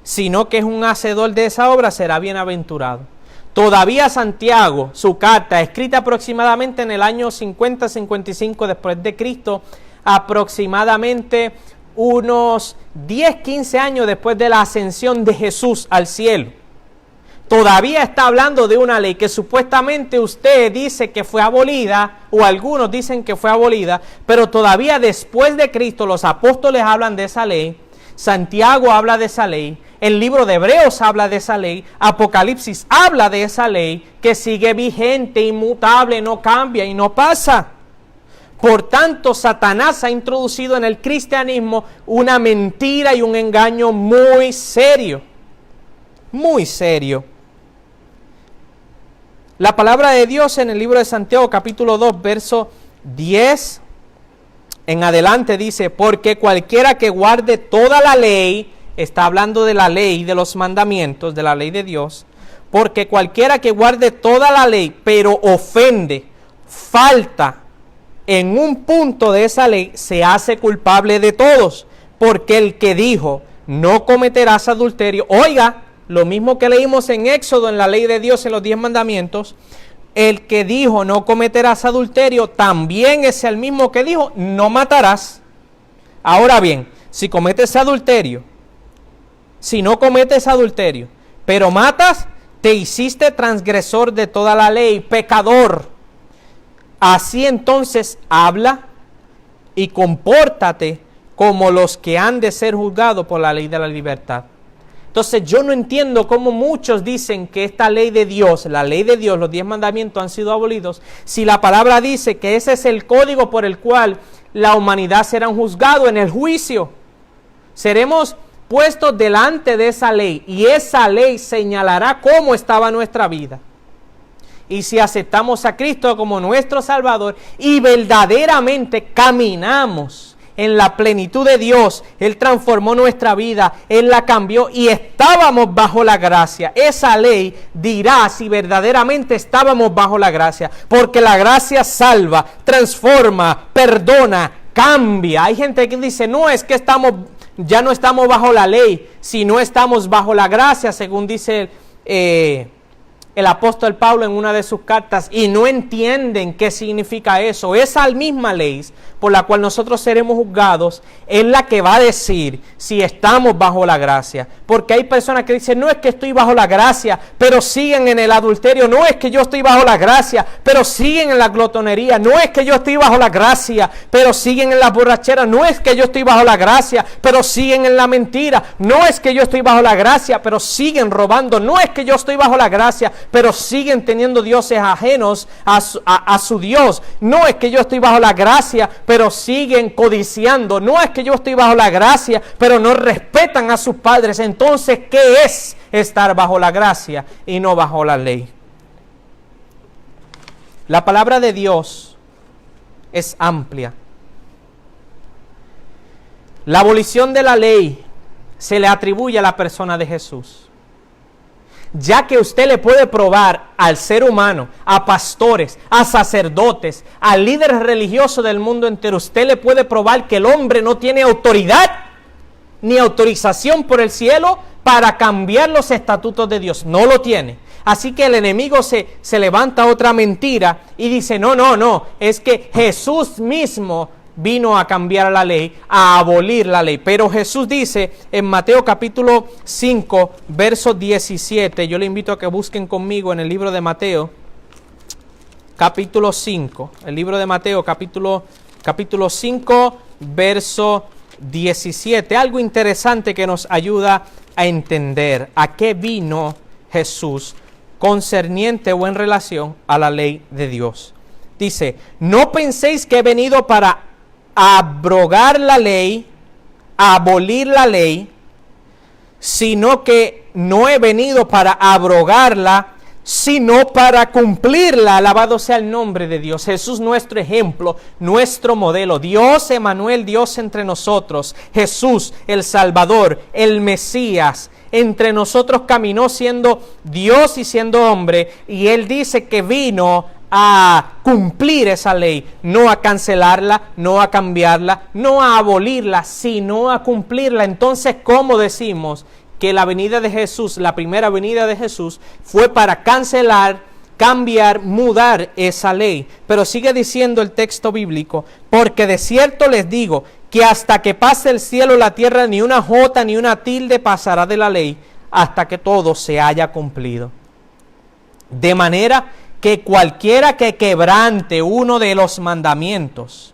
sino que es un hacedor de esa obra, será bienaventurado. Todavía Santiago, su carta, escrita aproximadamente en el año 50-55 después de Cristo, aproximadamente unos 10-15 años después de la ascensión de Jesús al cielo, todavía está hablando de una ley que supuestamente usted dice que fue abolida, o algunos dicen que fue abolida, pero todavía después de Cristo los apóstoles hablan de esa ley, Santiago habla de esa ley, el libro de Hebreos habla de esa ley, Apocalipsis habla de esa ley que sigue vigente, inmutable, no cambia y no pasa. Por tanto, Satanás ha introducido en el cristianismo una mentira y un engaño muy serio, muy serio. La palabra de Dios en el libro de Santiago capítulo 2, verso 10 en adelante dice: porque cualquiera que guarde toda la ley, está hablando de la ley, de los mandamientos, de la ley de Dios, porque cualquiera que guarde toda la ley, pero ofende, falta en un punto de esa ley, se hace culpable de todos, porque el que dijo, no cometerás adulterio, oiga, lo mismo que leímos en Éxodo, en la ley de Dios, en los 10 mandamientos, el que dijo, no cometerás adulterio, también es el mismo que dijo, no matarás. Ahora bien, si cometes adulterio, si no cometes adulterio, pero matas, te hiciste transgresor de toda la ley, pecador. Así entonces habla y compórtate como los que han de ser juzgados por la ley de la libertad. Entonces yo no entiendo cómo muchos dicen que esta ley de Dios, la ley de Dios, los 10 mandamientos han sido abolidos, si la palabra dice que ese es el código por el cual la humanidad será juzgado en el juicio. Seremos puestos delante de esa ley y esa ley señalará cómo estaba nuestra vida. Y si aceptamos a Cristo como nuestro Salvador y verdaderamente caminamos en la plenitud de Dios, Él transformó nuestra vida, Él la cambió y estábamos bajo la gracia. Esa ley dirá si verdaderamente estábamos bajo la gracia, porque la gracia salva, transforma, perdona, cambia. Hay gente que dice, no, es que ya no estamos bajo la ley, si no estamos bajo la gracia, según dice el apóstol Pablo en una de sus cartas, y no entienden qué significa eso. Esa misma ley por la cual nosotros seremos juzgados es la que va a decir si estamos bajo la gracia. Porque hay personas que dicen, no es que estoy bajo la gracia, pero siguen en el adulterio. No es que yo estoy bajo la gracia, pero siguen en la glotonería. No es que yo estoy bajo la gracia, pero siguen en la borrachera. No es que yo estoy bajo la gracia, pero siguen en la mentira. No es que yo estoy bajo la gracia, pero siguen robando. No es que yo estoy bajo la gracia, pero siguen teniendo dioses ajenos a su Dios. No es que yo estoy bajo la gracia, pero siguen codiciando. No es que yo estoy bajo la gracia, pero no respetan a sus padres. Entonces, ¿qué es estar bajo la gracia y no bajo la ley? La palabra de Dios es amplia. La abolición de la ley se le atribuye a la persona de Jesús. Ya que usted le puede probar al ser humano, a pastores, a sacerdotes, a líderes religiosos del mundo entero, usted le puede probar que el hombre no tiene autoridad ni autorización por el cielo para cambiar los estatutos de Dios. No lo tiene. Así que el enemigo se levanta otra mentira y dice, no, es que Jesús mismo vino a cambiar la ley, a abolir la ley. Pero Jesús dice en Mateo capítulo 5, verso 17, yo le invito a que busquen conmigo en el libro de Mateo, capítulo 5, el libro de Mateo, capítulo 5, verso 17, algo interesante que nos ayuda a entender a qué vino Jesús concerniente o en relación a la ley de Dios. Dice, no penséis que he venido para abrogar la ley, abolir la ley, sino que no he venido para abrogarla, sino para cumplirla. Alabado sea el nombre de Dios. Jesús nuestro ejemplo, nuestro modelo. Dios Emanuel, Dios entre nosotros. Jesús el Salvador, el Mesías, entre nosotros caminó siendo Dios y siendo hombre. Y Él dice que vino a cumplir esa ley, no a cancelarla, no a cambiarla, no a abolirla, sino a cumplirla. Entonces, ¿cómo decimos que la venida de Jesús, la primera venida de Jesús, fue para cancelar, cambiar, mudar esa ley? Pero sigue diciendo el texto bíblico, porque de cierto les digo que hasta que pase el cielo y la tierra, ni una jota ni una tilde pasará de la ley, hasta que todo se haya cumplido. De manera que cualquiera que quebrante uno de los mandamientos,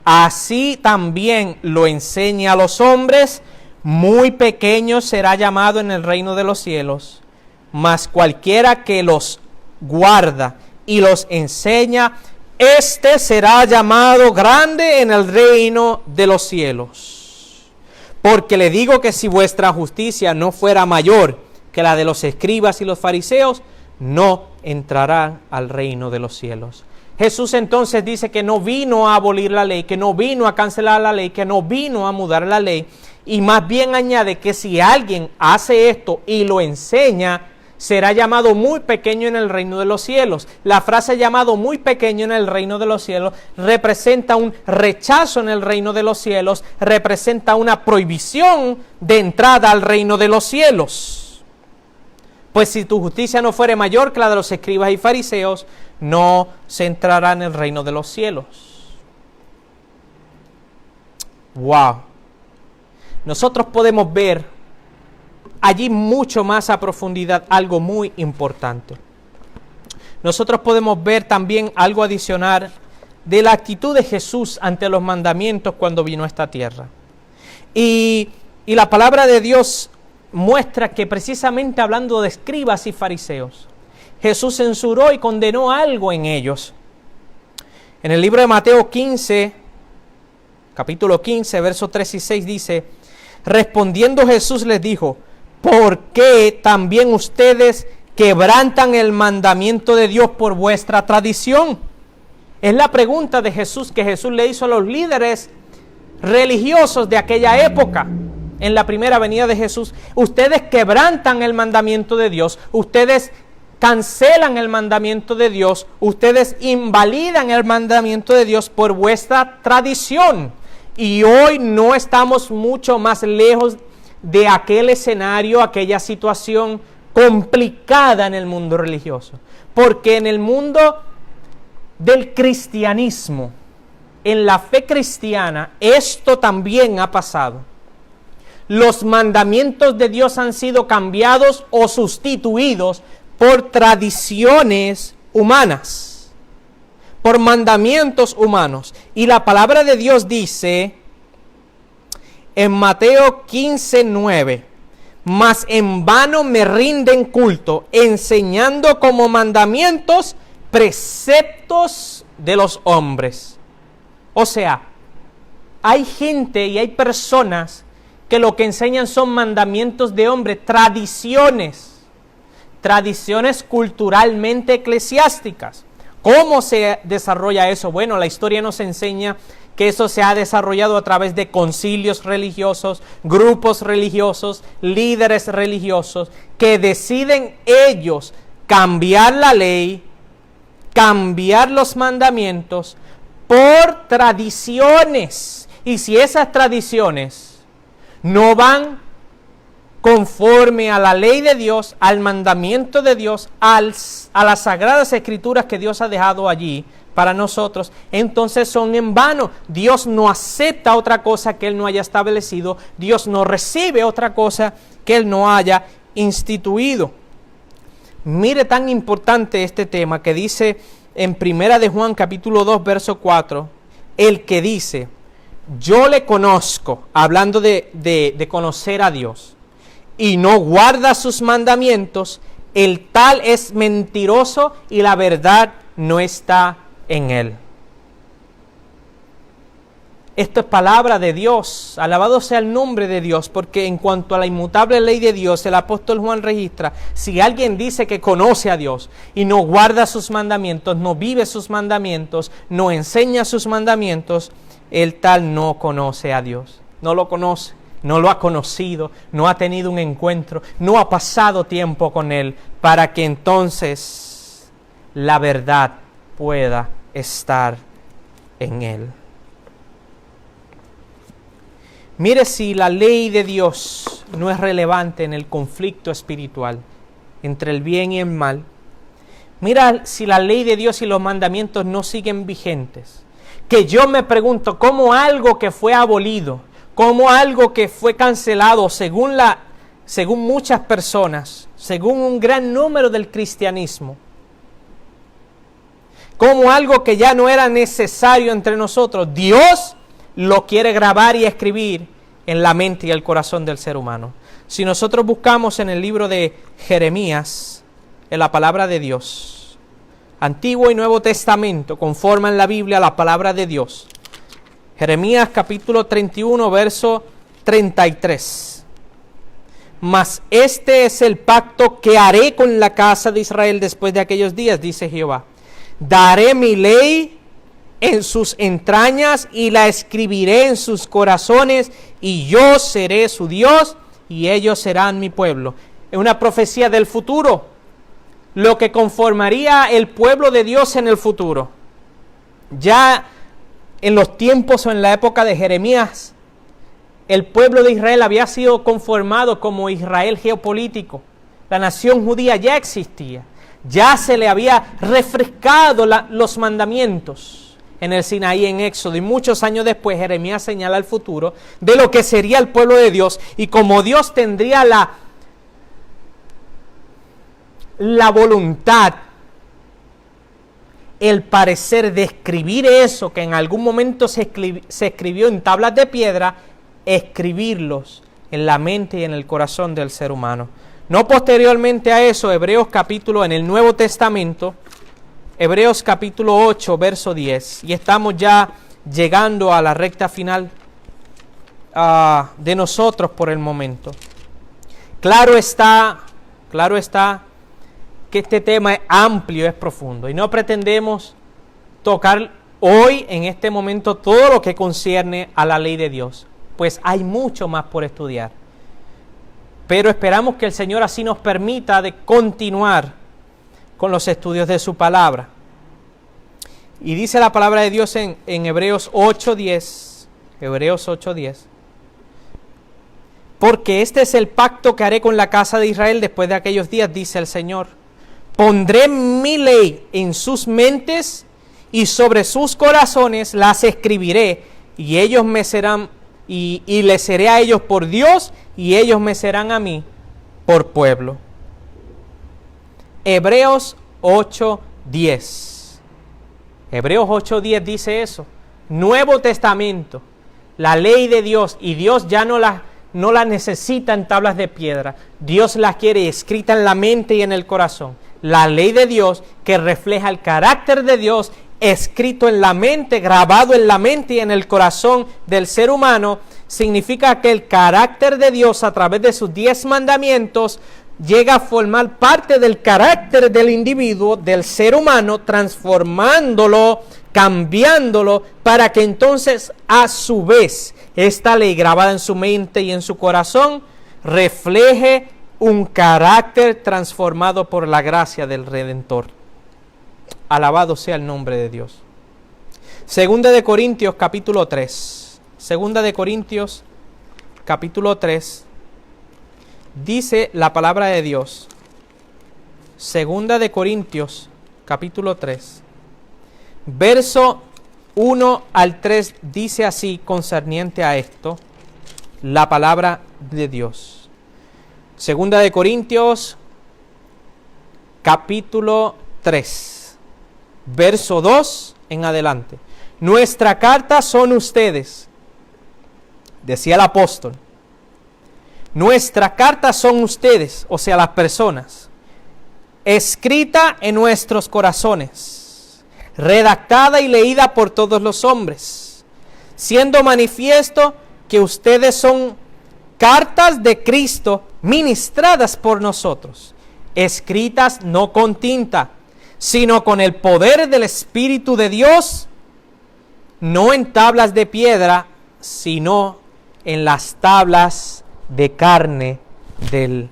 así también lo enseña a los hombres, muy pequeño será llamado en el reino de los cielos, mas cualquiera que los guarda y los enseña, este será llamado grande en el reino de los cielos. Porque le digo que si vuestra justicia no fuera mayor que la de los escribas y los fariseos, no entrarán al reino de los cielos. Jesús entonces dice que no vino a abolir la ley, que no vino a cancelar la ley, que no vino a mudar la ley, y más bien añade que si alguien hace esto y lo enseña, será llamado muy pequeño en el reino de los cielos. La frase llamado muy pequeño en el reino de los cielos representa un rechazo en el reino de los cielos, representa una prohibición de entrada al reino de los cielos. Pues si tu justicia no fuere mayor que la de los escribas y fariseos, no se entrará en el reino de los cielos. Wow. Nosotros podemos ver allí mucho más a profundidad algo muy importante. Nosotros podemos ver también algo adicional de la actitud de Jesús ante los mandamientos cuando vino a esta tierra. Y la palabra de Dios muestra que precisamente hablando de escribas y fariseos, Jesús censuró y condenó algo en ellos. En el libro de Mateo 15, capítulo 15, versos 3 y 6 dice: respondiendo Jesús les dijo: ¿por qué también ustedes quebrantan el mandamiento de Dios por vuestra tradición? Es la pregunta de Jesús que Jesús le hizo a los líderes religiosos de aquella época, en la primera venida de Jesús. Ustedes quebrantan el mandamiento de Dios, ustedes cancelan el mandamiento de Dios, ustedes invalidan el mandamiento de Dios por vuestra tradición. Y hoy no estamos mucho más lejos de aquel escenario, aquella situación complicada en el mundo religioso. Porque en el mundo del cristianismo, en la fe cristiana, esto también ha pasado. Los mandamientos de Dios han sido cambiados o sustituidos por tradiciones humanas, por mandamientos humanos. Y la palabra de Dios dice en Mateo 15:9: mas en vano me rinden culto, enseñando como mandamientos preceptos de los hombres. O sea, hay gente y hay personas que lo que enseñan son mandamientos de hombres, tradiciones culturalmente eclesiásticas. ¿Cómo se desarrolla eso? Bueno, la historia nos enseña que eso se ha desarrollado a través de concilios religiosos, grupos religiosos, líderes religiosos, que deciden ellos cambiar la ley, cambiar los mandamientos por tradiciones. Y si esas tradiciones no van conforme a la ley de Dios, al mandamiento de Dios, a las sagradas escrituras que Dios ha dejado allí para nosotros, entonces son en vano. Dios no acepta otra cosa que Él no haya establecido. Dios no recibe otra cosa que Él no haya instituido. Mire tan importante este tema que dice en Primera de Juan capítulo 2 verso 4, el que dice: yo le conozco, hablando de conocer a Dios, y no guarda sus mandamientos, el tal es mentiroso y la verdad no está en él. Esto es palabra de Dios. Alabado sea el nombre de Dios, porque en cuanto a la inmutable ley de Dios, el apóstol Juan registra: si alguien dice que conoce a Dios y no guarda sus mandamientos, no vive sus mandamientos, no enseña sus mandamientos, el tal no conoce a Dios. No lo conoce, no lo ha conocido, no ha tenido un encuentro, no ha pasado tiempo con Él, para que entonces la verdad pueda estar en Él. Mire, si la ley de Dios no es relevante en el conflicto espiritual entre el bien y el mal, mira si la ley de Dios y los mandamientos no siguen vigentes, que yo me pregunto cómo algo que fue abolido, cómo algo que fue cancelado según muchas personas, según un gran número del cristianismo, como algo que ya no era necesario entre nosotros, Dios lo quiere grabar y escribir en la mente y el corazón del ser humano. Si nosotros buscamos en el libro de Jeremías, en la palabra de Dios, Antiguo y Nuevo Testamento conforman la Biblia la palabra de Dios. Jeremías capítulo 31, verso 33. Mas este es el pacto que haré con la casa de Israel después de aquellos días, dice Jehová. Daré mi ley en sus entrañas y la escribiré en sus corazones, y yo seré su Dios y ellos serán mi pueblo. Es una profecía del futuro, lo que conformaría el pueblo de Dios en el futuro. Ya en los tiempos o en la época de Jeremías, el pueblo de Israel había sido conformado como Israel geopolítico. La nación judía ya existía. Ya se le había refrescado los mandamientos en el Sinaí, en Éxodo. Y muchos años después Jeremías señala el futuro de lo que sería el pueblo de Dios. Y como Dios tendría la voluntad, el parecer de escribir eso que en algún momento se escribió en tablas de piedra, escribirlos en la mente y en el corazón del ser humano. No posteriormente a eso, Hebreos capítulo en el Nuevo Testamento, Hebreos capítulo 8, verso 10. Y estamos ya llegando a la recta final de nosotros por el momento. Claro está que este tema es amplio, es profundo. Y no pretendemos tocar hoy, en este momento, todo lo que concierne a la ley de Dios. Pues hay mucho más por estudiar. Pero esperamos que el Señor así nos permita de continuar con los estudios de su palabra. Y dice la palabra de Dios en Hebreos 8:10. Hebreos 8:10. Porque este es el pacto que haré con la casa de Israel después de aquellos días, dice el Señor. Pondré mi ley en sus mentes y sobre sus corazones las escribiré, y ellos me serán, y les seré a ellos por Dios, y ellos me serán a mí por pueblo. Hebreos 8:10. Hebreos 8:10 dice eso. Nuevo Testamento, la ley de Dios, y Dios ya no la necesita en tablas de piedra. Dios la quiere escrita en la mente y en el corazón. La ley de Dios que refleja el carácter de Dios, escrito en la mente, grabado en la mente y en el corazón del ser humano, significa que el carácter de Dios a través de sus 10 mandamientos llega a formar parte del carácter del individuo, del ser humano, transformándolo, cambiándolo, para que entonces a su vez esta ley grabada en su mente y en su corazón refleje un carácter transformado por la gracia del Redentor. Alabado sea el nombre de Dios. Segunda de Corintios capítulo 3. Segunda de Corintios capítulo 3. Dice la palabra de Dios. Segunda de Corintios capítulo 3. Verso 1 al 3 dice así concerniente a esto la palabra de Dios. Segunda de Corintios capítulo 3, verso 2 en adelante. Nuestra carta son ustedes, decía el apóstol. Nuestra carta son ustedes, o sea, las personas, escrita en nuestros corazones, redactada y leída por todos los hombres, siendo manifiesto que ustedes son cartas de Cristo ministradas por nosotros, escritas no con tinta, sino con el poder del Espíritu de Dios, no en tablas de piedra, sino en las tablas de carne del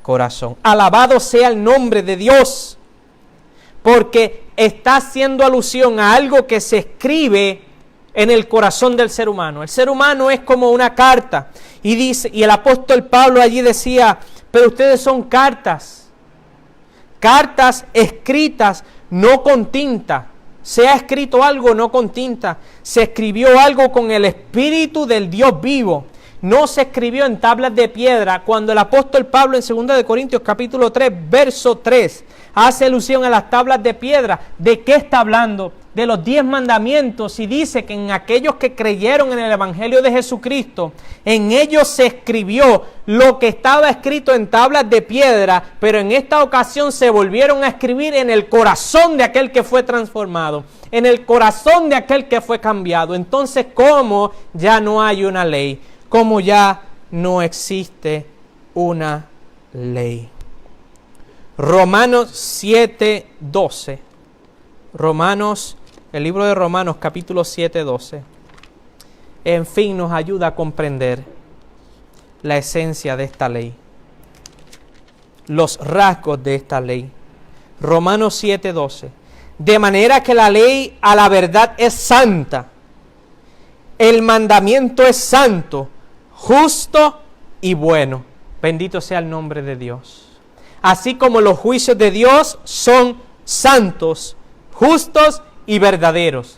corazón. Alabado sea el nombre de Dios, porque está haciendo alusión a algo que se escribe en el corazón del ser humano. El ser humano es como una carta. Y dice, y el apóstol Pablo allí decía, pero ustedes son cartas escritas no con tinta. Se ha escrito algo no con tinta, se escribió algo con el Espíritu del Dios vivo. No se escribió en tablas de piedra. Cuando el apóstol Pablo en 2 de Corintios capítulo 3, verso 3, hace alusión a las tablas de piedra, ¿de qué está hablando? De los 10 mandamientos, y dice que en aquellos que creyeron en el Evangelio de Jesucristo, en ellos se escribió lo que estaba escrito en tablas de piedra, pero en esta ocasión se volvieron a escribir en el corazón de aquel que fue transformado, en el corazón de aquel que fue cambiado. Entonces, ¿cómo ya no hay una ley? ¿Cómo ya no existe una ley? Romanos 7:12. El libro de Romanos capítulo 7:12. En fin, nos ayuda a comprender la esencia de esta ley, los rasgos de esta ley. Romanos 7:12. De manera que la ley a la verdad es santa, el mandamiento es santo, justo y bueno. Bendito sea el nombre de Dios. Así como los juicios de Dios son santos, justos y verdaderos.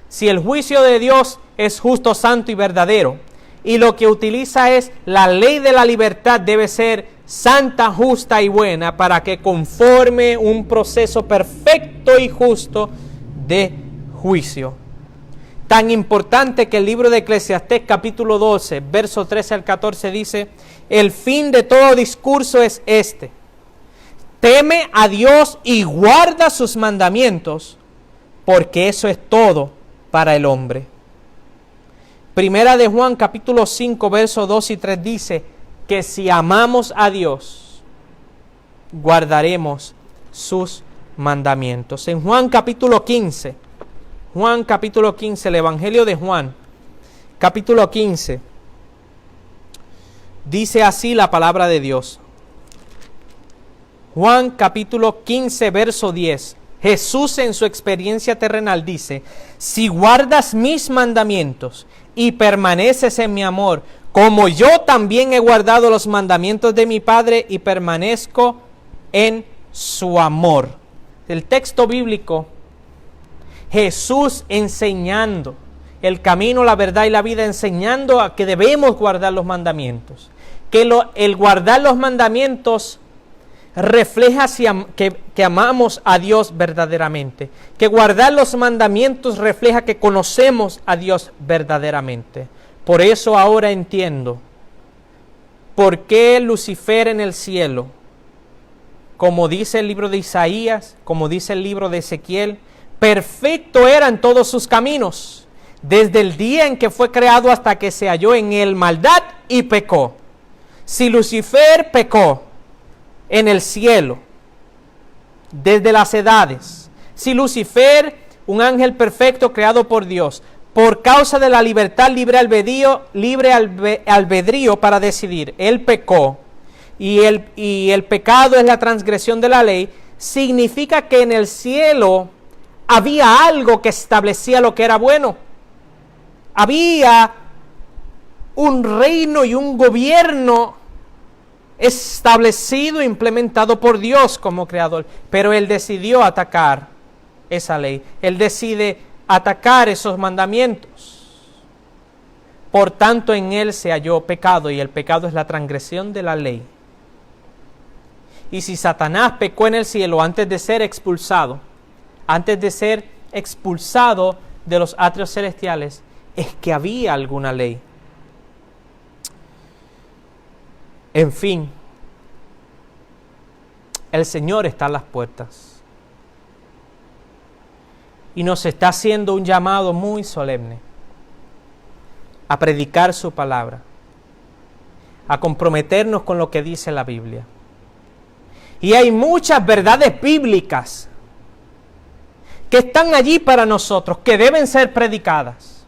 Si el juicio de Dios es justo, santo y verdadero, y lo que utiliza es la ley de la libertad, debe ser santa, justa y buena, para que conforme un proceso perfecto y justo de juicio. Tan importante que el libro de Eclesiastés capítulo 12, verso 13 al 14 dice: el fin de todo discurso es este: teme a Dios y guarda sus mandamientos, porque eso es todo para el hombre. Primera de Juan capítulo 5, verso 2 y 3 dice que si amamos a Dios, guardaremos sus mandamientos. En Juan capítulo 15, el Evangelio de Juan, capítulo 15, dice así la palabra de Dios. Juan capítulo 15, verso 10. Jesús en su experiencia terrenal dice: si guardas mis mandamientos y permaneces en mi amor, como yo también he guardado los mandamientos de mi Padre y permanezco en su amor. El texto bíblico, Jesús enseñando el camino, la verdad y la vida, enseñando a que debemos guardar los mandamientos. Que el guardar los mandamientos refleja que amamos a Dios verdaderamente. Que guardar los mandamientos refleja que conocemos a Dios verdaderamente. Por eso ahora entiendo por qué Lucifer en el cielo, como dice el libro de Isaías, como dice el libro de Ezequiel, perfecto era en todos sus caminos, desde el día en que fue creado hasta que se halló en él maldad y pecó. Si Lucifer pecó en el cielo, desde las edades, si Lucifer, un ángel perfecto creado por Dios, por causa de la libertad, libre albedrío para decidir, él pecó, y el pecado es la transgresión de la ley, significa que en el cielo había algo que establecía lo que era bueno. Había un reino y un gobierno establecido, implementado por Dios como creador, pero él decidió atacar esa ley. Él decide atacar esos mandamientos. Por tanto, en él se halló pecado, y el pecado es la transgresión de la ley. Y si Satanás pecó en el cielo antes de ser expulsado de los atrios celestiales, es que había alguna ley. En fin, el Señor está a las puertas y nos está haciendo un llamado muy solemne a predicar su palabra, a comprometernos con lo que dice la Biblia. Y hay muchas verdades bíblicas que están allí para nosotros, que deben ser predicadas.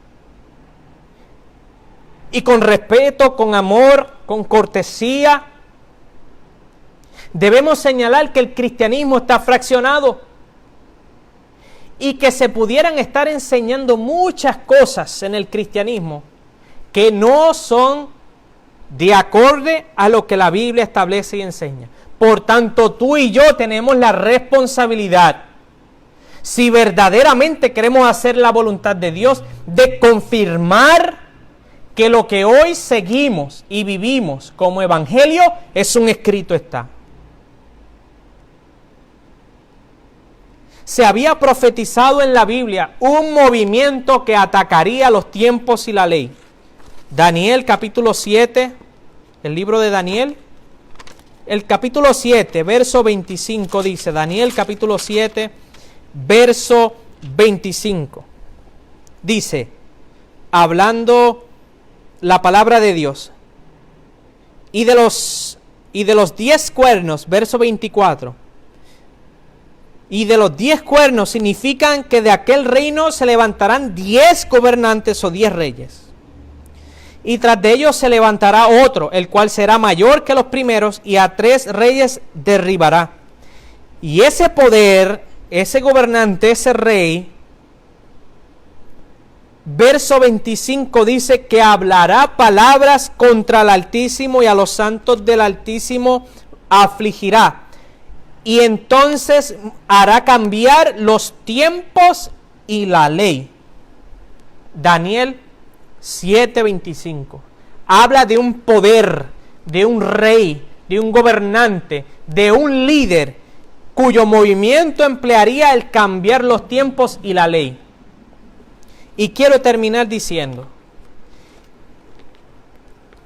Y con respeto, con amor, con cortesía, debemos señalar que el cristianismo está fraccionado y que se pudieran estar enseñando muchas cosas en el cristianismo que no son de acorde a lo que la Biblia establece y enseña. Por tanto, tú y yo tenemos la responsabilidad, si verdaderamente queremos hacer la voluntad de Dios, de confirmar que lo que hoy seguimos y vivimos como evangelio es un escrito está. Se había profetizado en la Biblia un movimiento que atacaría los tiempos y la ley. Daniel capítulo 7, el libro de Daniel, el capítulo 7, verso 25 dice, Daniel capítulo 7, verso 25. Dice, hablando la palabra de Dios, y de los 10 cuernos, verso 24, y de los 10 cuernos significan que de aquel reino se levantarán 10 gobernantes o 10 reyes. Y tras de ellos se levantará otro, el cual será mayor que los primeros, y a 3 reyes derribará. Y ese poder, ese gobernante, ese rey, verso 25 dice que hablará palabras contra el Altísimo, y a los santos del Altísimo afligirá. Y entonces hará cambiar los tiempos y la ley. Daniel 7:25. Habla de un poder, de un rey, de un gobernante, de un líder, cuyo movimiento emplearía el cambiar los tiempos y la ley. Y quiero terminar diciendo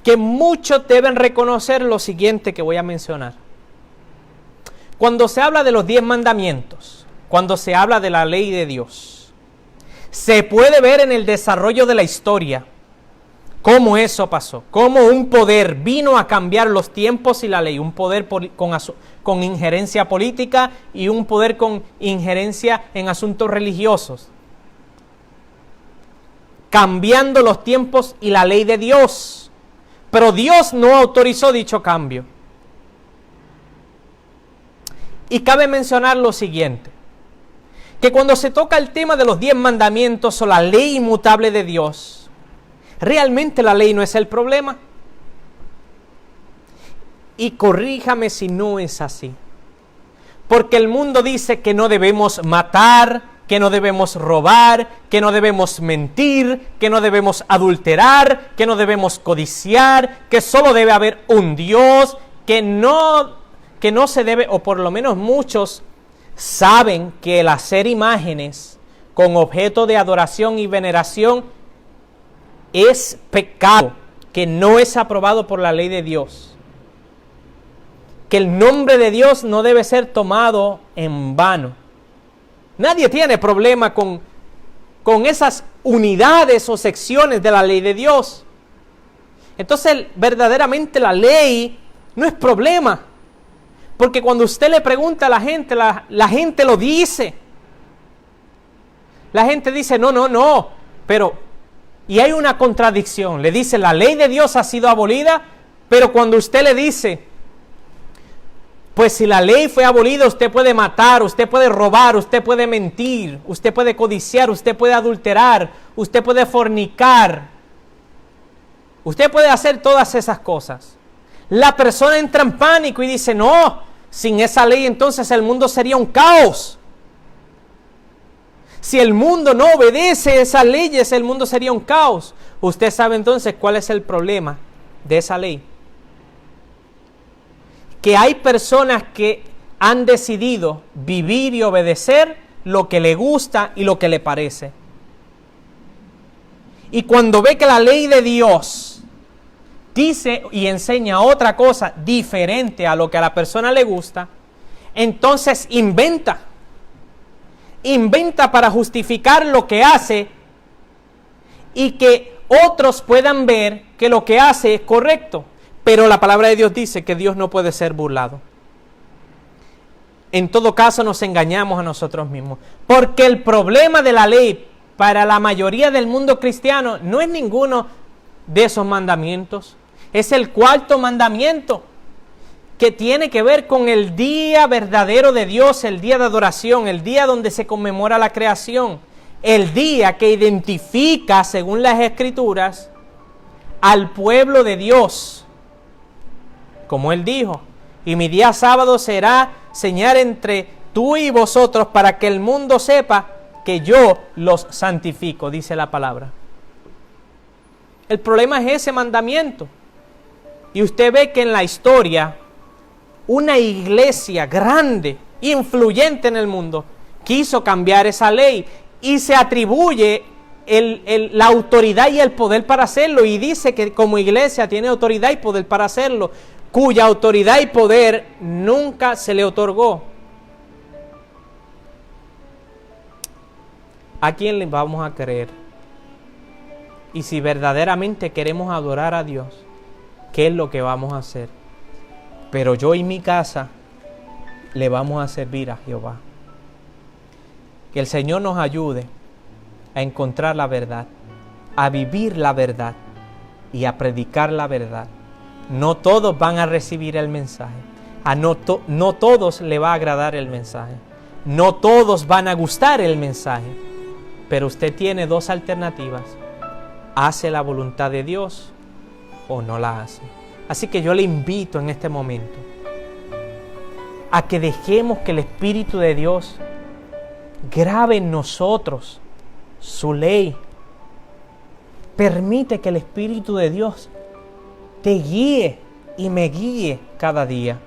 que muchos deben reconocer lo siguiente que voy a mencionar. Cuando se habla de los 10 mandamientos, cuando se habla de la ley de Dios, se puede ver en el desarrollo de la historia cómo eso pasó, cómo un poder vino a cambiar los tiempos y la ley, un poder con injerencia política y un poder con injerencia en asuntos religiosos, cambiando los tiempos y la ley de Dios. Pero Dios no autorizó dicho cambio. Y cabe mencionar lo siguiente, que cuando se toca el tema de los 10 mandamientos o la ley inmutable de Dios, realmente la ley no es el problema. Y corríjame si no es así. Porque el mundo dice que no debemos matar, que no debemos robar, que no debemos mentir, que no debemos adulterar, que no debemos codiciar, que solo debe haber un Dios, que no se debe, o por lo menos muchos saben que el hacer imágenes con objeto de adoración y veneración es pecado, que no es aprobado por la ley de Dios, que el nombre de Dios no debe ser tomado en vano. Nadie tiene problema con esas unidades o secciones de la ley de Dios. Entonces, verdaderamente la ley no es problema, porque cuando usted le pregunta a la gente lo dice. La gente dice, no, pero, y hay una contradicción. Le dice, la ley de Dios ha sido abolida, pero cuando usted le dice, pues si la ley fue abolida, usted puede matar, usted puede robar, usted puede mentir, usted puede codiciar, usted puede adulterar, usted puede fornicar, usted puede hacer todas esas cosas. La persona entra en pánico y dice, no, sin esa ley entonces el mundo sería un caos. Si el mundo no obedece esas leyes, el mundo sería un caos. Usted sabe entonces cuál es el problema de esa ley. Que hay personas que han decidido vivir y obedecer lo que le gusta y lo que le parece. Y cuando ve que la ley de Dios dice y enseña otra cosa diferente a lo que a la persona le gusta, entonces inventa para justificar lo que hace y que otros puedan ver que lo que hace es correcto. Pero la palabra de Dios dice que Dios no puede ser burlado. En todo caso nos engañamos a nosotros mismos. Porque el problema de la ley para la mayoría del mundo cristiano no es ninguno de esos mandamientos. Es el 4º mandamiento, que tiene que ver con el día verdadero de Dios, el día de adoración, el día donde se conmemora la creación, el día que identifica, según las Escrituras, al pueblo de Dios. Como Él dijo, y mi día sábado será señal entre tú y vosotros para que el mundo sepa que yo los santifico, dice la palabra. El problema es ese mandamiento. Y usted ve que en la historia, una iglesia grande, influyente en el mundo, quiso cambiar esa ley y se atribuye la autoridad y el poder para hacerlo, y dice que como iglesia tiene autoridad y poder para hacerlo, cuya autoridad y poder nunca se le otorgó. ¿A quién le vamos a creer? Y si verdaderamente queremos adorar a Dios, ¿qué es lo que vamos a hacer? Pero yo y mi casa le vamos a servir a Jehová. Que el Señor nos ayude a encontrar la verdad, a vivir la verdad y a predicar la verdad. No todos van a recibir el mensaje. No todos le va a agradar el mensaje. No todos van a gustar el mensaje. Pero usted tiene 2 alternativas. ¿Hace la voluntad de Dios o no la hace? Así que yo le invito en este momento a que dejemos que el Espíritu de Dios grabe en nosotros su ley. Permite que el Espíritu de Dios te guíe y me guíe cada día.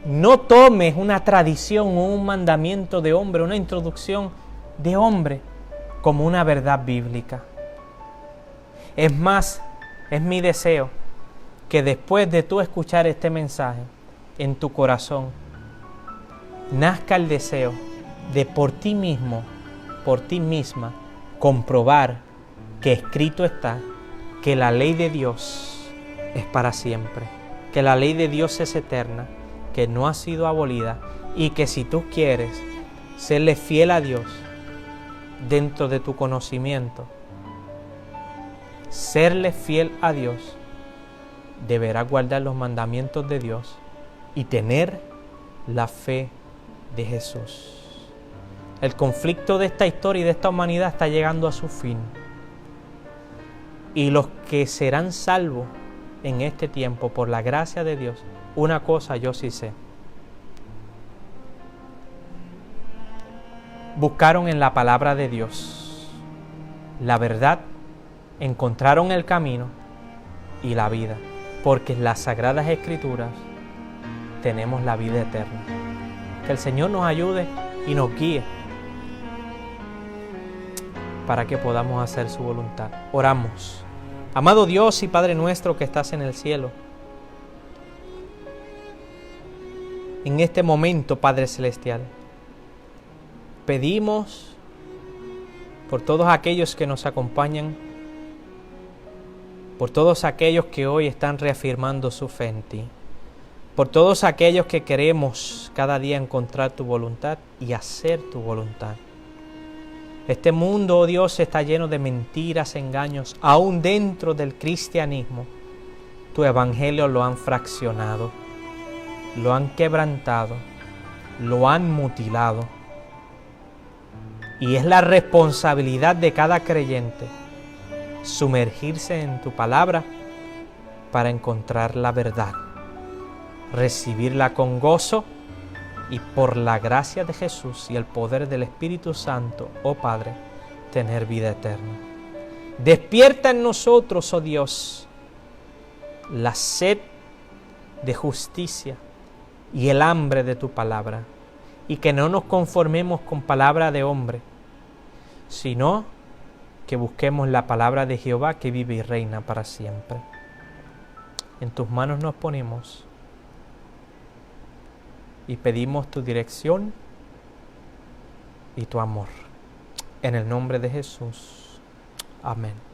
No tomes una tradición o un mandamiento de hombre, una introducción de hombre, como una verdad bíblica. Es más, es mi deseo que después de tú escuchar este mensaje, en tu corazón nazca el deseo de por ti mismo, por ti misma, comprobar que escrito está que la ley de Dios es para siempre, que la ley de Dios es eterna, que no ha sido abolida y que si tú quieres serle fiel a Dios dentro de tu conocimiento, serle fiel a Dios, deberás guardar los mandamientos de Dios y tener la fe de Jesús. El conflicto de esta historia y de esta humanidad está llegando a su fin. Y los que serán salvos en este tiempo por la gracia de Dios, una cosa yo sí sé: buscaron en la palabra de Dios la verdad, encontraron el camino y la vida, porque en las Sagradas Escrituras tenemos la vida eterna. Que el Señor nos ayude y nos guíe para que podamos hacer su voluntad. Oramos. Amado Dios y Padre nuestro que estás en el cielo, en este momento, Padre Celestial, pedimos por todos aquellos que nos acompañan, por todos aquellos que hoy están reafirmando su fe en ti, por todos aquellos que queremos cada día encontrar tu voluntad y hacer tu voluntad. Este mundo, oh Dios, está lleno de mentiras, engaños, aún dentro del cristianismo. Tu evangelio lo han fraccionado, lo han quebrantado, lo han mutilado. Y es la responsabilidad de cada creyente sumergirse en tu palabra para encontrar la verdad, recibirla con gozo y por la gracia de Jesús y el poder del Espíritu Santo, oh Padre, tener vida eterna. Despierta en nosotros, oh Dios, la sed de justicia y el hambre de tu palabra, y que no nos conformemos con palabra de hombre, sino que busquemos la palabra de Jehová que vive y reina para siempre. En tus manos nos ponemos y pedimos tu dirección y tu amor. En el nombre de Jesús. Amén.